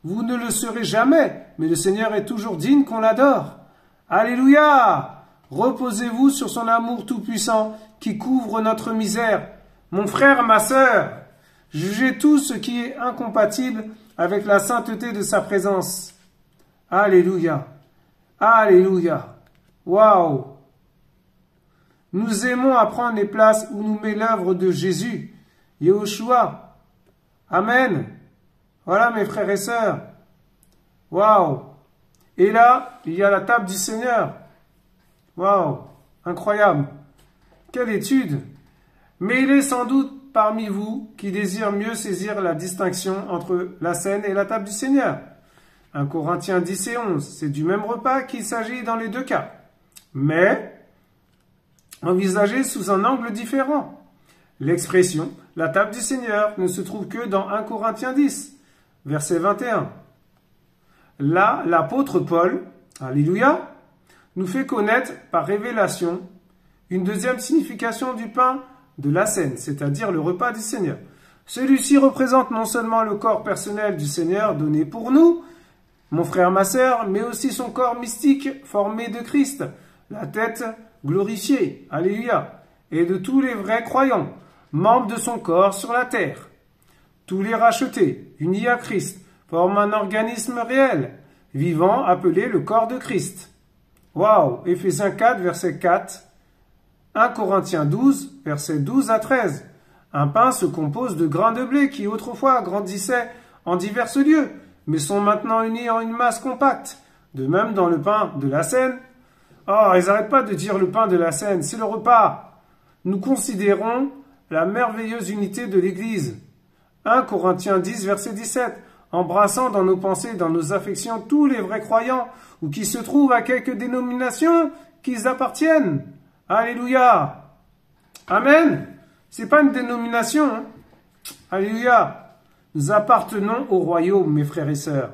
Vous ne le serez jamais, mais le Seigneur est toujours digne qu'on l'adore. Alléluia! Reposez-vous sur son amour tout-puissant qui couvre notre misère. Mon frère, ma sœur, Jugez tout ce qui est incompatible avec la sainteté de sa présence. Alléluia. Alléluia. Waouh. Nous aimons apprendre les places où nous met l'œuvre de Jésus, Yahushua. Amen. Voilà mes frères et sœurs. Waouh. Et là, il y a la table du Seigneur. Waouh. Incroyable. Quelle étude. Mais il est sans doute parmi vous qui désirent mieux saisir la distinction entre la scène et la table du Seigneur. 1 Corinthiens 10 et 11, c'est du même repas qu'il s'agit dans les deux cas. Mais envisagé sous un angle différent. L'expression « la table du Seigneur » ne se trouve que dans 1 Corinthiens 10, verset 21. Là, l'apôtre Paul, alléluia, nous fait connaître par révélation une deuxième signification du pain de la scène, c'est-à-dire le repas du Seigneur. Celui-ci représente non seulement le corps personnel du Seigneur donné pour nous, mon frère, ma sœur, mais aussi son corps mystique formé de Christ, la tête glorifiée, alléluia, et de tous les vrais croyants, membres de son corps sur la terre. Tous les rachetés, unis à Christ, forment un organisme réel, vivant, appelé le corps de Christ. Waouh! Éphésiens 4, verset 4, 1 Corinthiens 12, verset 12 à 13. Un pain se compose de grains de blé qui autrefois grandissaient en divers lieux, mais sont maintenant unis en une masse compacte. De même dans le pain de la scène. Oh, ils n'arrêtent pas de dire le pain de la scène, c'est le repas. Nous considérons la merveilleuse unité de l'Église. 1 Corinthiens 10, verset 17. Embrassant dans nos pensées, dans nos affections, tous les vrais croyants, ou qui se trouvent à quelque dénomination qu'ils appartiennent. Alléluia. Amen. C'est pas une dénomination. Hein? Alléluia. Nous appartenons au royaume, mes frères et sœurs.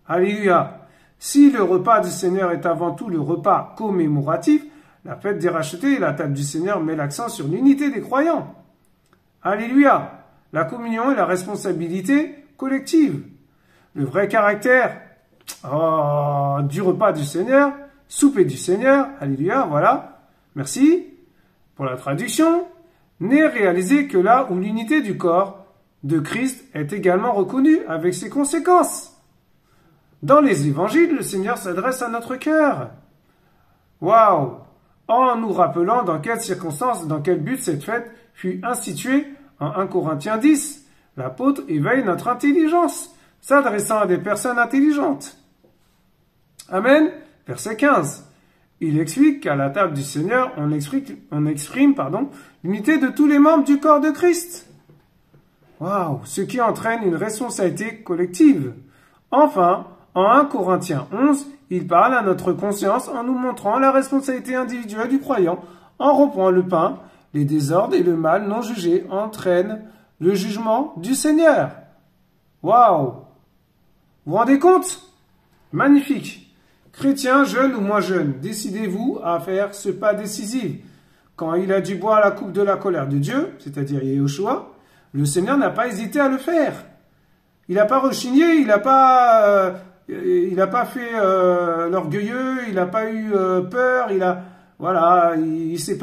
Alléluia. Si le repas du Seigneur est avant tout le repas commémoratif, la fête des rachetés et la table du Seigneur met l'accent sur l'unité des croyants. Alléluia. La communion est la responsabilité collective. Le vrai caractère du repas du Seigneur, souper du Seigneur, alléluia, voilà, merci pour la traduction, n'est réalisé que là où l'unité du corps de Christ est également reconnue avec ses conséquences. Dans les évangiles, le Seigneur s'adresse à notre cœur. Waouh! En nous rappelant dans quelles circonstances, dans quel but cette fête fut instituée en 1 Corinthiens 10, l'apôtre éveille notre intelligence, s'adressant à des personnes intelligentes. Amen. Verset 15. Il explique qu'à la table du Seigneur, on exprime l'unité de tous les membres du corps de Christ. Waouh! Ce qui entraîne une responsabilité collective. Enfin, en 1 Corinthiens 11, il parle à notre conscience en nous montrant la responsabilité individuelle du croyant. En rompant le pain, les désordres et le mal non jugé entraînent le jugement du Seigneur. Waouh! Vous vous rendez compte? Magnifique. Chrétiens, jeunes ou moins jeunes, décidez-vous à faire ce pas décisif. Quand il a dû boire la coupe de la colère de Dieu, c'est-à-dire Yahushua, le Seigneur n'a pas hésité à le faire. Il n'a pas rechigné, il n'a pas fait l'orgueilleux, il n'a pas eu peur, il s'est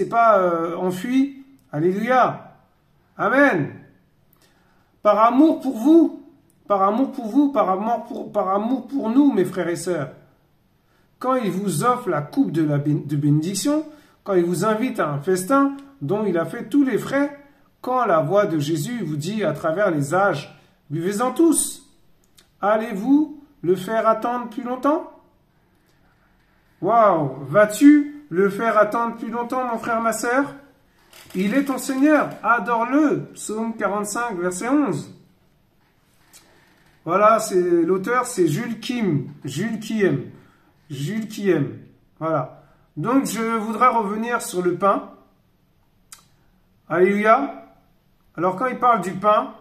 pas enfui. Alléluia. Amen. Par amour pour vous, par amour pour nous, mes frères et sœurs. Quand il vous offre la coupe de bénédiction, quand il vous invite à un festin dont il a fait tous les frais, quand la voix de Jésus vous dit à travers les âges, buvez-en tous, allez-vous le faire attendre plus longtemps? Waouh! Vas-tu le faire attendre plus longtemps, mon frère, ma sœur? Il est ton Seigneur, adore-le. Psaume 45, verset 11. Voilà, l'auteur, c'est Jules Kim. Voilà. Donc, je voudrais revenir sur le pain. Alléluia. Alors, quand il parle du pain,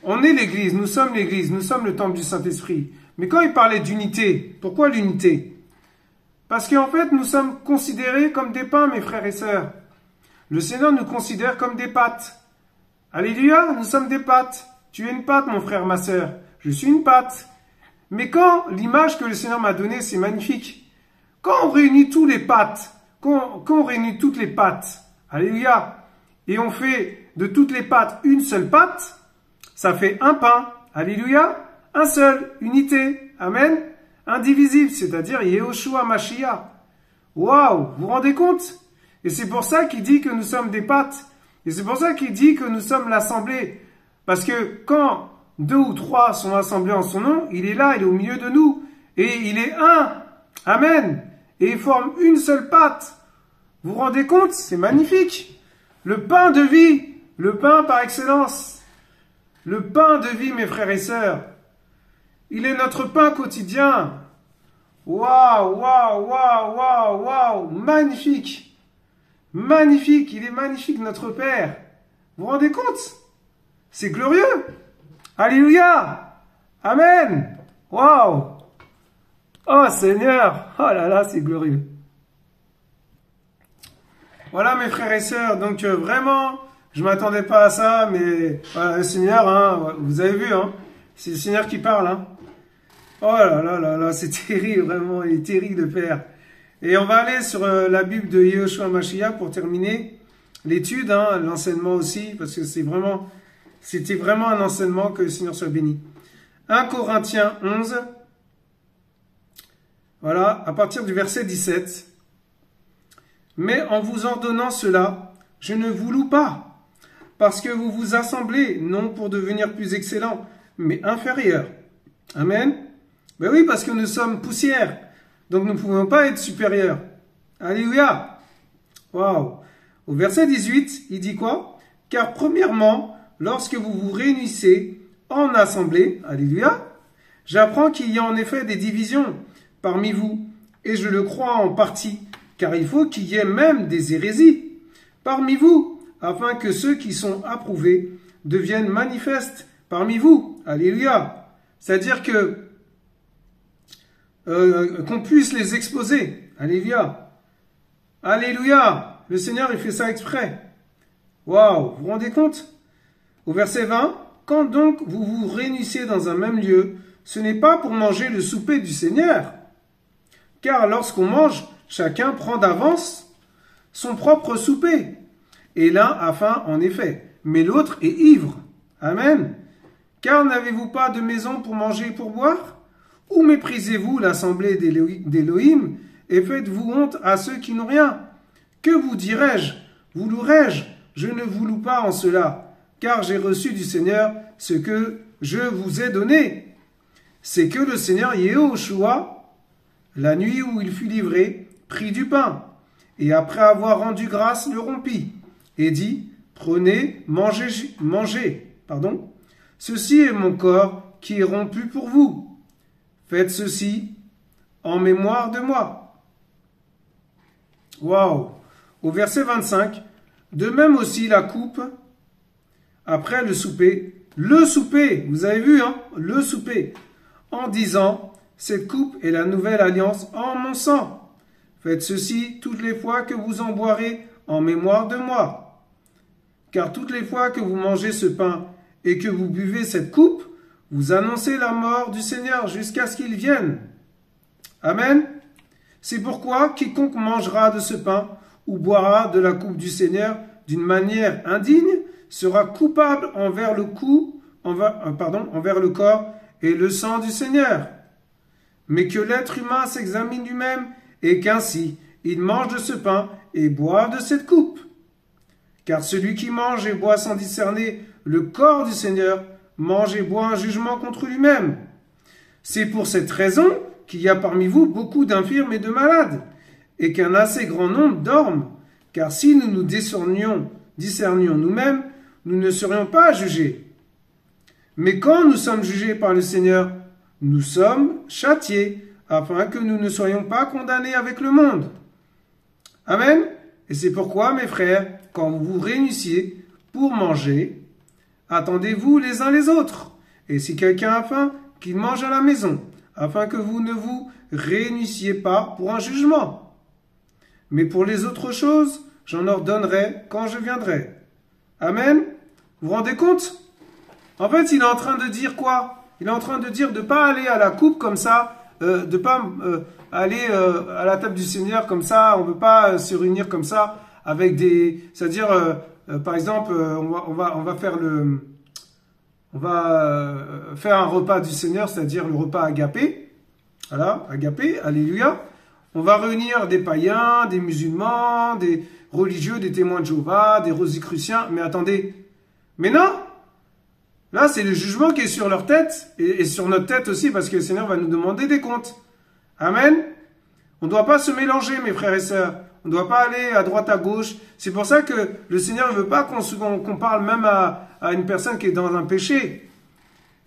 on est l'Église, nous sommes le temple du Saint-Esprit. Mais quand il parlait d'unité, pourquoi l'unité? Parce qu'en fait, nous sommes considérés comme des pains, mes frères et sœurs. Le Seigneur nous considère comme des pâtes. Alléluia, nous sommes des pâtes. Tu es une pâte, mon frère, ma sœur. Je suis une pâte. Mais quand l'image que le Seigneur m'a donnée, c'est magnifique. Quand on réunit tous les pâtes, quand on réunit toutes les pâtes, alléluia, et on fait de toutes les pâtes une seule pâte, ça fait un pain. Alléluia. Un seul, unité. Amen. Indivisible, c'est-à-dire Yehoshua Mashiach. Waouh, vous vous rendez compte? Et c'est pour ça qu'il dit que nous sommes des pâtes. Et c'est pour ça qu'il dit que nous sommes l'assemblée. Parce que quand 2 ou 3 sont assemblés en son nom, il est là, il est au milieu de nous. Et il est un. Amen. Et il forme une seule pâte. Vous vous rendez compte? C'est magnifique. Le pain de vie. Le pain par excellence. Le pain de vie, mes frères et sœurs. Il est notre pain quotidien. Waouh, waouh, waouh, waouh, waouh. Magnifique. Magnifique. Il est magnifique, notre Père. Vous vous rendez compte? C'est glorieux. Alléluia. Amen. Waouh. Oh Seigneur. Oh là là, c'est glorieux. Voilà mes frères et sœurs. Donc vraiment, je m'attendais pas à ça, mais voilà, le Seigneur, hein, vous avez vu, hein, c'est le Seigneur qui parle. Hein. Oh là là là là, c'est terrible, vraiment, il est terrible le Père. Et on va aller sur la Bible de Yehoshua Mashiach pour terminer l'étude, hein, l'enseignement aussi, parce que c'était vraiment un enseignement, que le Seigneur soit béni. 1 Corinthiens 11, voilà, à partir du verset 17. Mais en vous ordonnant cela, je ne vous loue pas, parce que vous vous assemblez, non pour devenir plus excellents, mais inférieurs. Amen. Ben oui, parce que nous sommes poussière, donc nous ne pouvons pas être supérieurs. Alléluia. Waouh. Au verset 18, il dit quoi? Car premièrement, lorsque vous vous réunissez en assemblée, alléluia, j'apprends qu'il y a en effet des divisions parmi vous, et je le crois en partie, car il faut qu'il y ait même des hérésies parmi vous, afin que ceux qui sont approuvés deviennent manifestes parmi vous. Alléluia. C'est-à-dire que qu'on puisse les exposer. Alléluia. Alléluia. Le Seigneur, il fait ça exprès. Waouh. Vous vous rendez compte? Au verset 20, quand donc vous vous réunissez dans un même lieu, ce n'est pas pour manger le souper du Seigneur. Car lorsqu'on mange, chacun prend d'avance son propre souper. Et l'un a faim, en effet, mais l'autre est ivre. Amen. Car n'avez-vous pas de maison pour manger et pour boire? Ou méprisez-vous l'assemblée d'Élohim et faites-vous honte à ceux qui n'ont rien? Que vous dirai-je? Vous louerai-je? Je ne vous loue pas en cela, car j'ai reçu du Seigneur ce que je vous ai donné. C'est que le Seigneur Yehoshua, la nuit où il fut livré, prit du pain, et après avoir rendu grâce, le rompit, et dit, prenez, mangez, ceci est mon corps qui est rompu pour vous. Faites ceci en mémoire de moi. Waouh! Au verset 25, de même aussi la coupe, après le souper, vous avez vu, hein, le souper, en disant, cette coupe est la nouvelle alliance en mon sang. Faites ceci toutes les fois que vous en boirez en mémoire de moi. Car toutes les fois que vous mangez ce pain et que vous buvez cette coupe, vous annoncez la mort du Seigneur jusqu'à ce qu'il vienne. Amen. C'est pourquoi quiconque mangera de ce pain ou boira de la coupe du Seigneur d'une manière indigne sera coupable envers le corps et le sang du Seigneur. Mais que l'être humain s'examine lui-même et qu'ainsi il mange de ce pain et boit de cette coupe. Car celui qui mange et boit sans discerner le corps du Seigneur mange et boit un jugement contre lui-même. C'est pour cette raison qu'il y a parmi vous beaucoup d'infirmes et de malades, et qu'un assez grand nombre dorment. Car si nous nous discernions nous-mêmes, nous ne serions pas jugés. Mais quand nous sommes jugés par le Seigneur, nous sommes châtiés, afin que nous ne soyons pas condamnés avec le monde. Amen. Et c'est pourquoi, mes frères, quand vous vous réunissiez pour manger, attendez-vous les uns les autres. Et si quelqu'un a faim, qu'il mange à la maison, afin que vous ne vous réunissiez pas pour un jugement. Mais pour les autres choses, j'en ordonnerai quand je viendrai. Amen. Vous vous rendez compte? En fait, il est en train de dire quoi? Il est en train de dire de ne pas aller à la coupe comme ça, de ne pas aller à la table du Seigneur comme ça. On ne veut pas se réunir comme ça avec c'est-à-dire par exemple, on va faire faire un repas du Seigneur, c'est-à-dire le repas agapé. Voilà, agapé, alléluia. On va réunir des païens, des musulmans, des religieux, des témoins de Jéhovah, des rosicruciens. Mais attendez, mais non! Là, c'est le jugement qui est sur leur tête et sur notre tête aussi, parce que le Seigneur va nous demander des comptes. Amen. On ne doit pas se mélanger, mes frères et sœurs. On ne doit pas aller à droite, à gauche. C'est pour ça que le Seigneur ne veut pas qu'on parle même à une personne qui est dans un péché.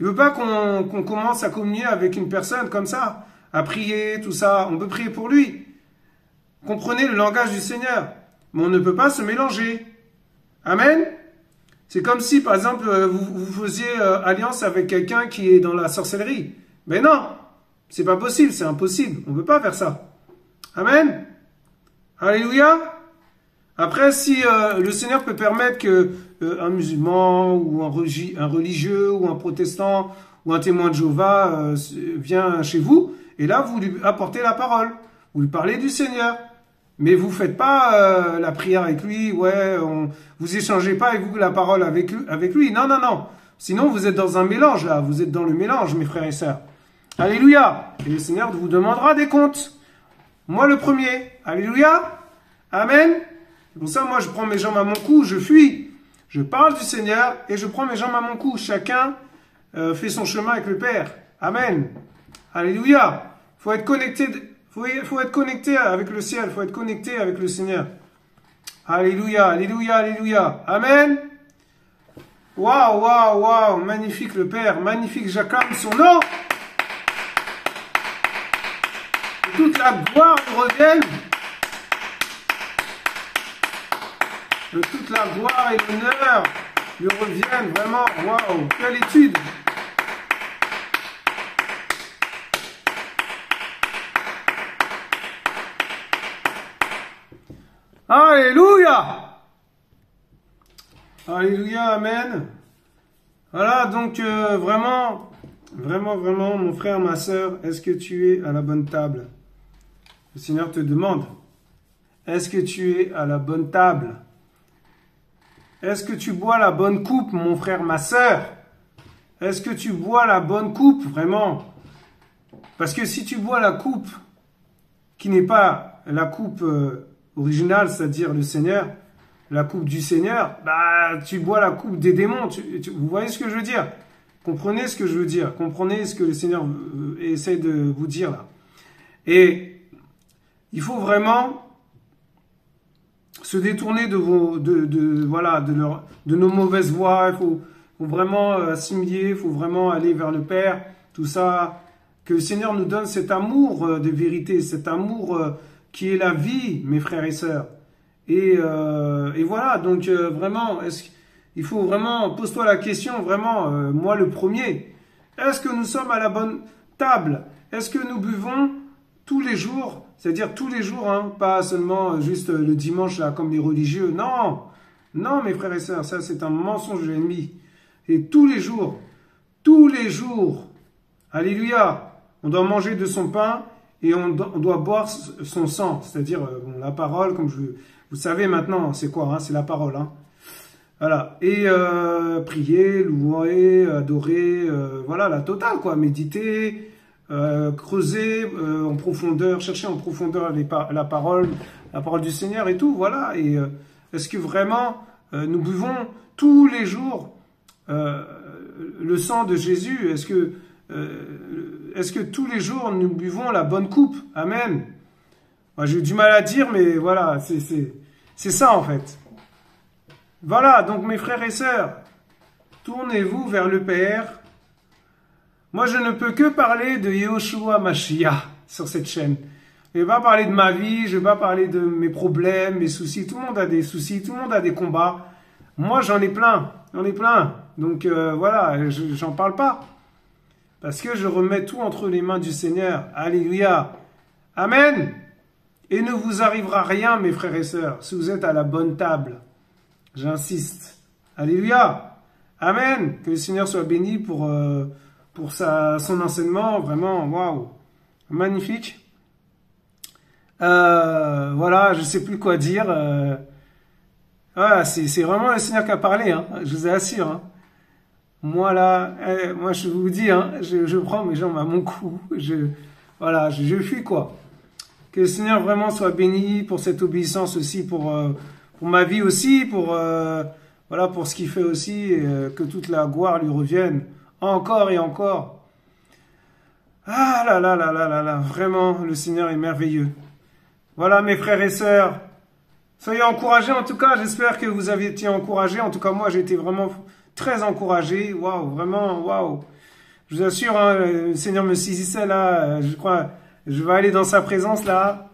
Il ne veut pas qu'on commence à communier avec une personne comme ça, à prier, tout ça. On peut prier pour lui. Comprenez le langage du Seigneur. Mais on ne peut pas se mélanger. Amen. C'est comme si, par exemple, vous faisiez alliance avec quelqu'un qui est dans la sorcellerie. Mais non, c'est pas possible, c'est impossible. On ne peut pas faire ça. Amen. Alléluia. Après, si le Seigneur peut permettre que un musulman ou un religieux ou un protestant ou un témoin de Jéhovah vient chez vous, et là, vous lui apportez la parole. Vous lui parlez du Seigneur. Mais vous faites pas la prière avec lui, ouais, vous échangez pas avec vous la parole avec lui. Non, non, non. Sinon, vous êtes dans un mélange, là. Vous êtes dans le mélange, mes frères et sœurs. Alléluia. Et le Seigneur vous demandera des comptes. Moi, le premier. Alléluia. Amen. C'est pour ça, moi, je prends mes jambes à mon cou, je fuis. Je parle du Seigneur et je prends mes jambes à mon cou. Chacun fait son chemin avec le Père. Amen. Alléluia. Faut être connecté. Faut être connecté avec le ciel, faut être connecté avec le Seigneur. Alléluia, alléluia, alléluia. Amen. Waouh, waouh, waouh. Magnifique le Père, magnifique, j'acclame son nom. Que toute la gloire lui revienne. Que toute la gloire et l'honneur lui reviennent. Vraiment, waouh, quelle étude. Alléluia. Alléluia, amen. Voilà, donc vraiment, mon frère, ma sœur, est-ce que tu es à la bonne table? Le Seigneur te demande, est-ce que tu es à la bonne table? Est-ce que tu bois la bonne coupe, mon frère, ma sœur? Est-ce que tu bois la bonne coupe, vraiment? Parce que si tu bois la coupe qui n'est pas la coupe original, c'est-à-dire le Seigneur, la coupe du Seigneur, bah, tu bois la coupe des démons. Vous voyez ce que je veux dire? Comprenez ce que je veux dire. Comprenez ce que le Seigneur essaie de vous dire là. Et il faut vraiment se détourner de nos mauvaises voies. Il faut vraiment assimiler, il faut vraiment aller vers le Père, tout ça. Que le Seigneur nous donne cet amour de vérité, cet amour qui est la vie, mes frères et sœurs. Et voilà, donc vraiment, il faut vraiment, pose-toi la question, vraiment, moi le premier, est-ce que nous sommes à la bonne table? Est-ce que nous buvons tous les jours, c'est-à-dire tous les jours, hein, pas seulement juste le dimanche, là, comme les religieux, non, non, mes frères et sœurs, ça c'est un mensonge de l'ennemi. Et tous les jours, alléluia, on doit manger de son pain, et on doit boire son sang, c'est-à-dire la parole, comme vous savez maintenant, c'est quoi, hein, c'est la parole. Hein. Voilà, et prier, louer, adorer, voilà, la totale, quoi, méditer, creuser en profondeur, chercher en profondeur la parole du Seigneur et tout, voilà. Et est-ce que vraiment nous buvons tous les jours le sang de Jésus? Est-ce que tous les jours nous buvons la bonne coupe? Amen. Moi, j'ai du mal à dire, mais voilà, c'est ça en fait. Voilà, donc mes frères et sœurs, tournez-vous vers le Père. Moi, je ne peux que parler de Yehoshua Mashiach sur cette chaîne. Je ne vais pas parler de ma vie, je ne vais pas parler de mes problèmes, mes soucis. Tout le monde a des soucis, tout le monde a des combats. Moi, j'en ai plein, Donc voilà, j'en parle pas. Parce que je remets tout entre les mains du Seigneur. Alléluia. Amen. Et ne vous arrivera rien, mes frères et sœurs, si vous êtes à la bonne table. J'insiste. Alléluia. Amen. Que le Seigneur soit béni pour son enseignement. Vraiment, waouh. Magnifique. Voilà, je ne sais plus quoi dire. Ah, c'est vraiment le Seigneur qui a parlé, hein, je vous assure. Hein. Moi là, moi je vous dis, hein, je prends mes jambes à mon cou. Voilà, je fuis quoi. Que le Seigneur vraiment soit béni pour cette obéissance aussi, pour ma vie aussi, voilà, pour ce qu'il fait aussi, que toute la gloire lui revienne encore et encore. Ah là là là là là là, vraiment, le Seigneur est merveilleux. Voilà mes frères et sœurs, soyez encouragés en tout cas, j'espère que vous avez été encouragés. En tout cas moi j'ai été vraiment très encouragé, waouh, vraiment, waouh. Je vous assure, hein, le Seigneur me saisissait là, je crois, je vais aller dans sa présence là,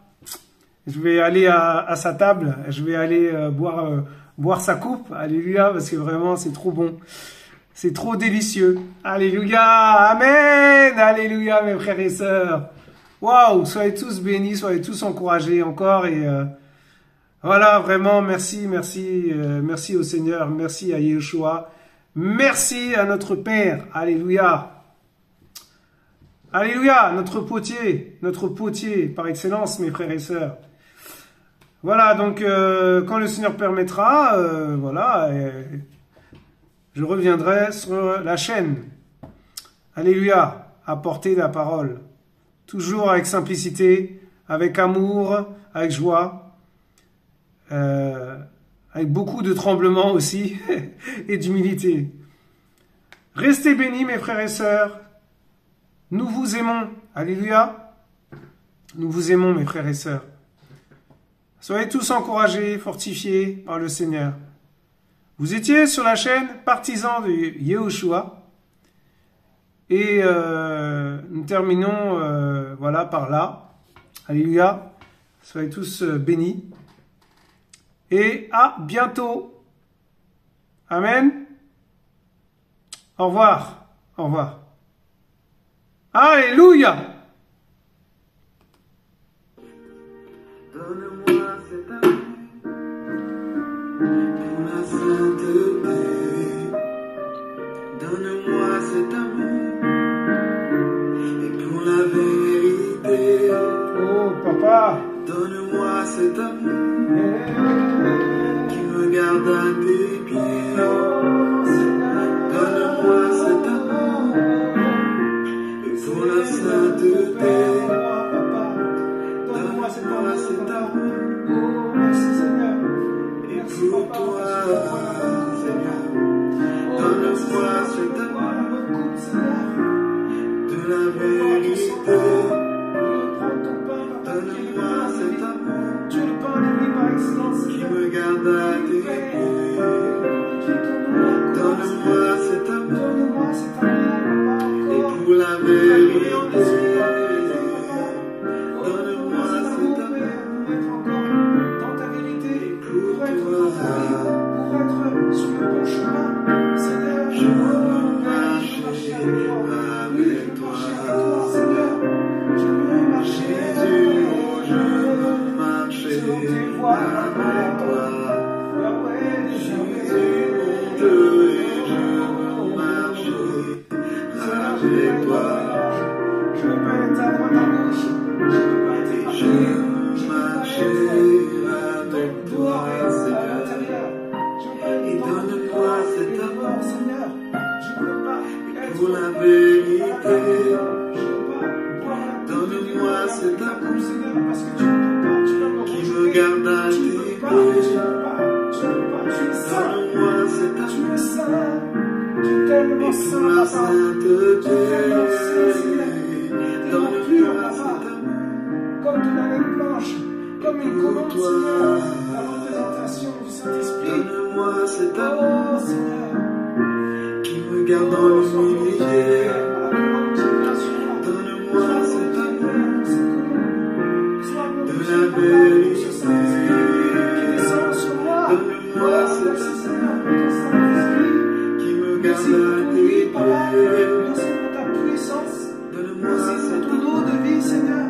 je vais aller à sa table, je vais aller boire sa coupe, alléluia, parce que vraiment c'est trop bon. C'est trop délicieux. Alléluia. Amen. Alléluia, mes frères et sœurs. Waouh. Soyez tous bénis, soyez tous encouragés encore. Et voilà, vraiment, merci, merci, merci au Seigneur. Merci à Yeshua. Merci à notre Père. Alléluia. Alléluia. Notre potier par excellence, mes frères et sœurs. Voilà, donc quand le Seigneur permettra, voilà... je reviendrai sur la chaîne. Alléluia, apporter la parole. Toujours avec simplicité, avec amour, avec joie, avec beaucoup de tremblement aussi et d'humilité. Restez bénis mes frères et sœurs. Nous vous aimons. Alléluia. Nous vous aimons mes frères et sœurs. Soyez tous encouragés, fortifiés par le Seigneur. Vous étiez sur la chaîne Partisans de Yehoshua et nous terminons voilà par là. Alléluia. Soyez tous bénis et à bientôt. Amen. Au revoir. Au revoir. Alléluia. Donne-moi cet amour pour la sainteté. Donne-moi cet amour et pour la vérité. Oh papa. Donne-moi cet amour qui me garde à tes pieds. Donne-moi cet amour et pour la sainteté. Donne-moi cet amour. Oh, merci Seigneur. Et pour toi, Seigneur, donne-moi cet amour de la vérité. Donne-moi cet amour qui me garde à tes pieds. Donne-moi cet amour et pour la vérité. Donne-moi cet amour dans ta vérité, pour toi. pour être sur le bon chemin, Seigneur. Je veux marcher avec toi, Seigneur. Je veux marcher Jésus, je veux marcher avec toi. Jésus, mon Dieu, et je veux marcher avec toi. Je veux pas être à droite à gauche, je veux pas être Et je veux marcher avec toi, Seigneur. Et donne-moi cet amour Seigneur. Je veux pas être pour la vérité. je veux pas boire Donne-moi cet amour Seigneur, parce que tu ne peux pas, tu vas me qui me garde à tu tes peux pas, pieds. tu peux pas, tu es saint, Donne-moi cet tu amour es saint, tu es tellement et saint, pour la papa. sainteté. Donne-moi Papa. cet amour Comme de la laine blanche, comme une pour colombe, toi. Seigneur, la représentation du Saint-Esprit. Donne-moi cet Oh, amour Seigneur, qui me garde dans l'humilité. la colombe qui vient sur moi. Donne-moi cet amour Sois de glorifié, la papa, vérité. ce Saint-Esprit qui descend sur moi. Donne-moi Oh, cet merci amour Seigneur pour ton Saint-Esprit. qui me Merci garde pour à ton tes vie, papa. pieds. Merci pour ta puissance. Donne-moi Merci cet pour ton amour eau de vie, Seigneur.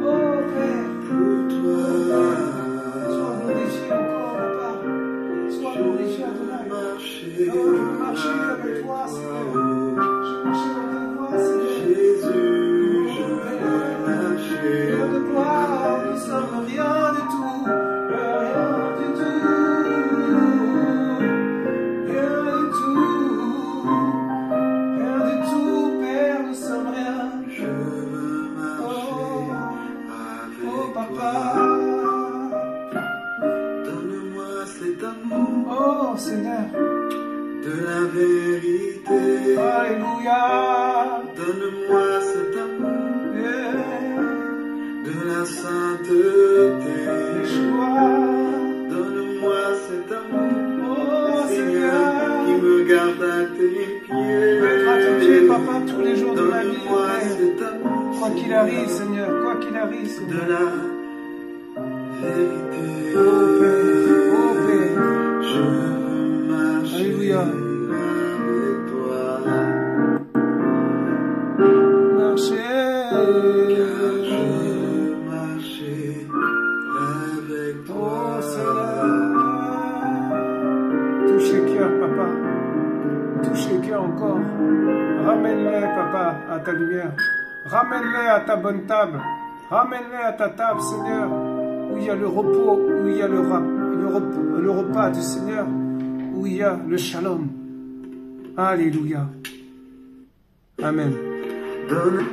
Oh, Père. pour toi. Sois glorifié encore, papa. Sois Je glorifié, veux Adonai. marcher Oh, je veux marcher avec toi, Seigneur. Je veux marcher avec toi, Seigneur. Jésus, je veux marcher Rien de gloire, nous sommes rien du tout. Rien du tout. cet amour, Oh Seigneur, de la vérité. Alléluia. Donne-moi cet amour, Yeah. de la sainteté. Yeshua. Donne-moi cet amour, Oh Seigneur, Seigneur, qui me garde à tes pieds. être à tes pieds, Papa, tous les jours de ma vie, Donne-moi Père. cet amour, Quoi qu'il arrive, Seigneur, quoi qu'il arrive, Seigneur. de la vérité. Oh Père, oh Père. Je veux marcher Alléluia. avec toi, Marcher. car je veux marcher avec toi. Oh Seigneur. Touche les cœurs, Papa. Touche les cœurs encore. Ramène-les, Papa, à ta lumière. Ramène-les à ta bonne table. Ramène-les à ta table, Seigneur, où il y a le repos, où il y a le repas du Seigneur, où il y a le shalom. Alléluia. Amen. Donne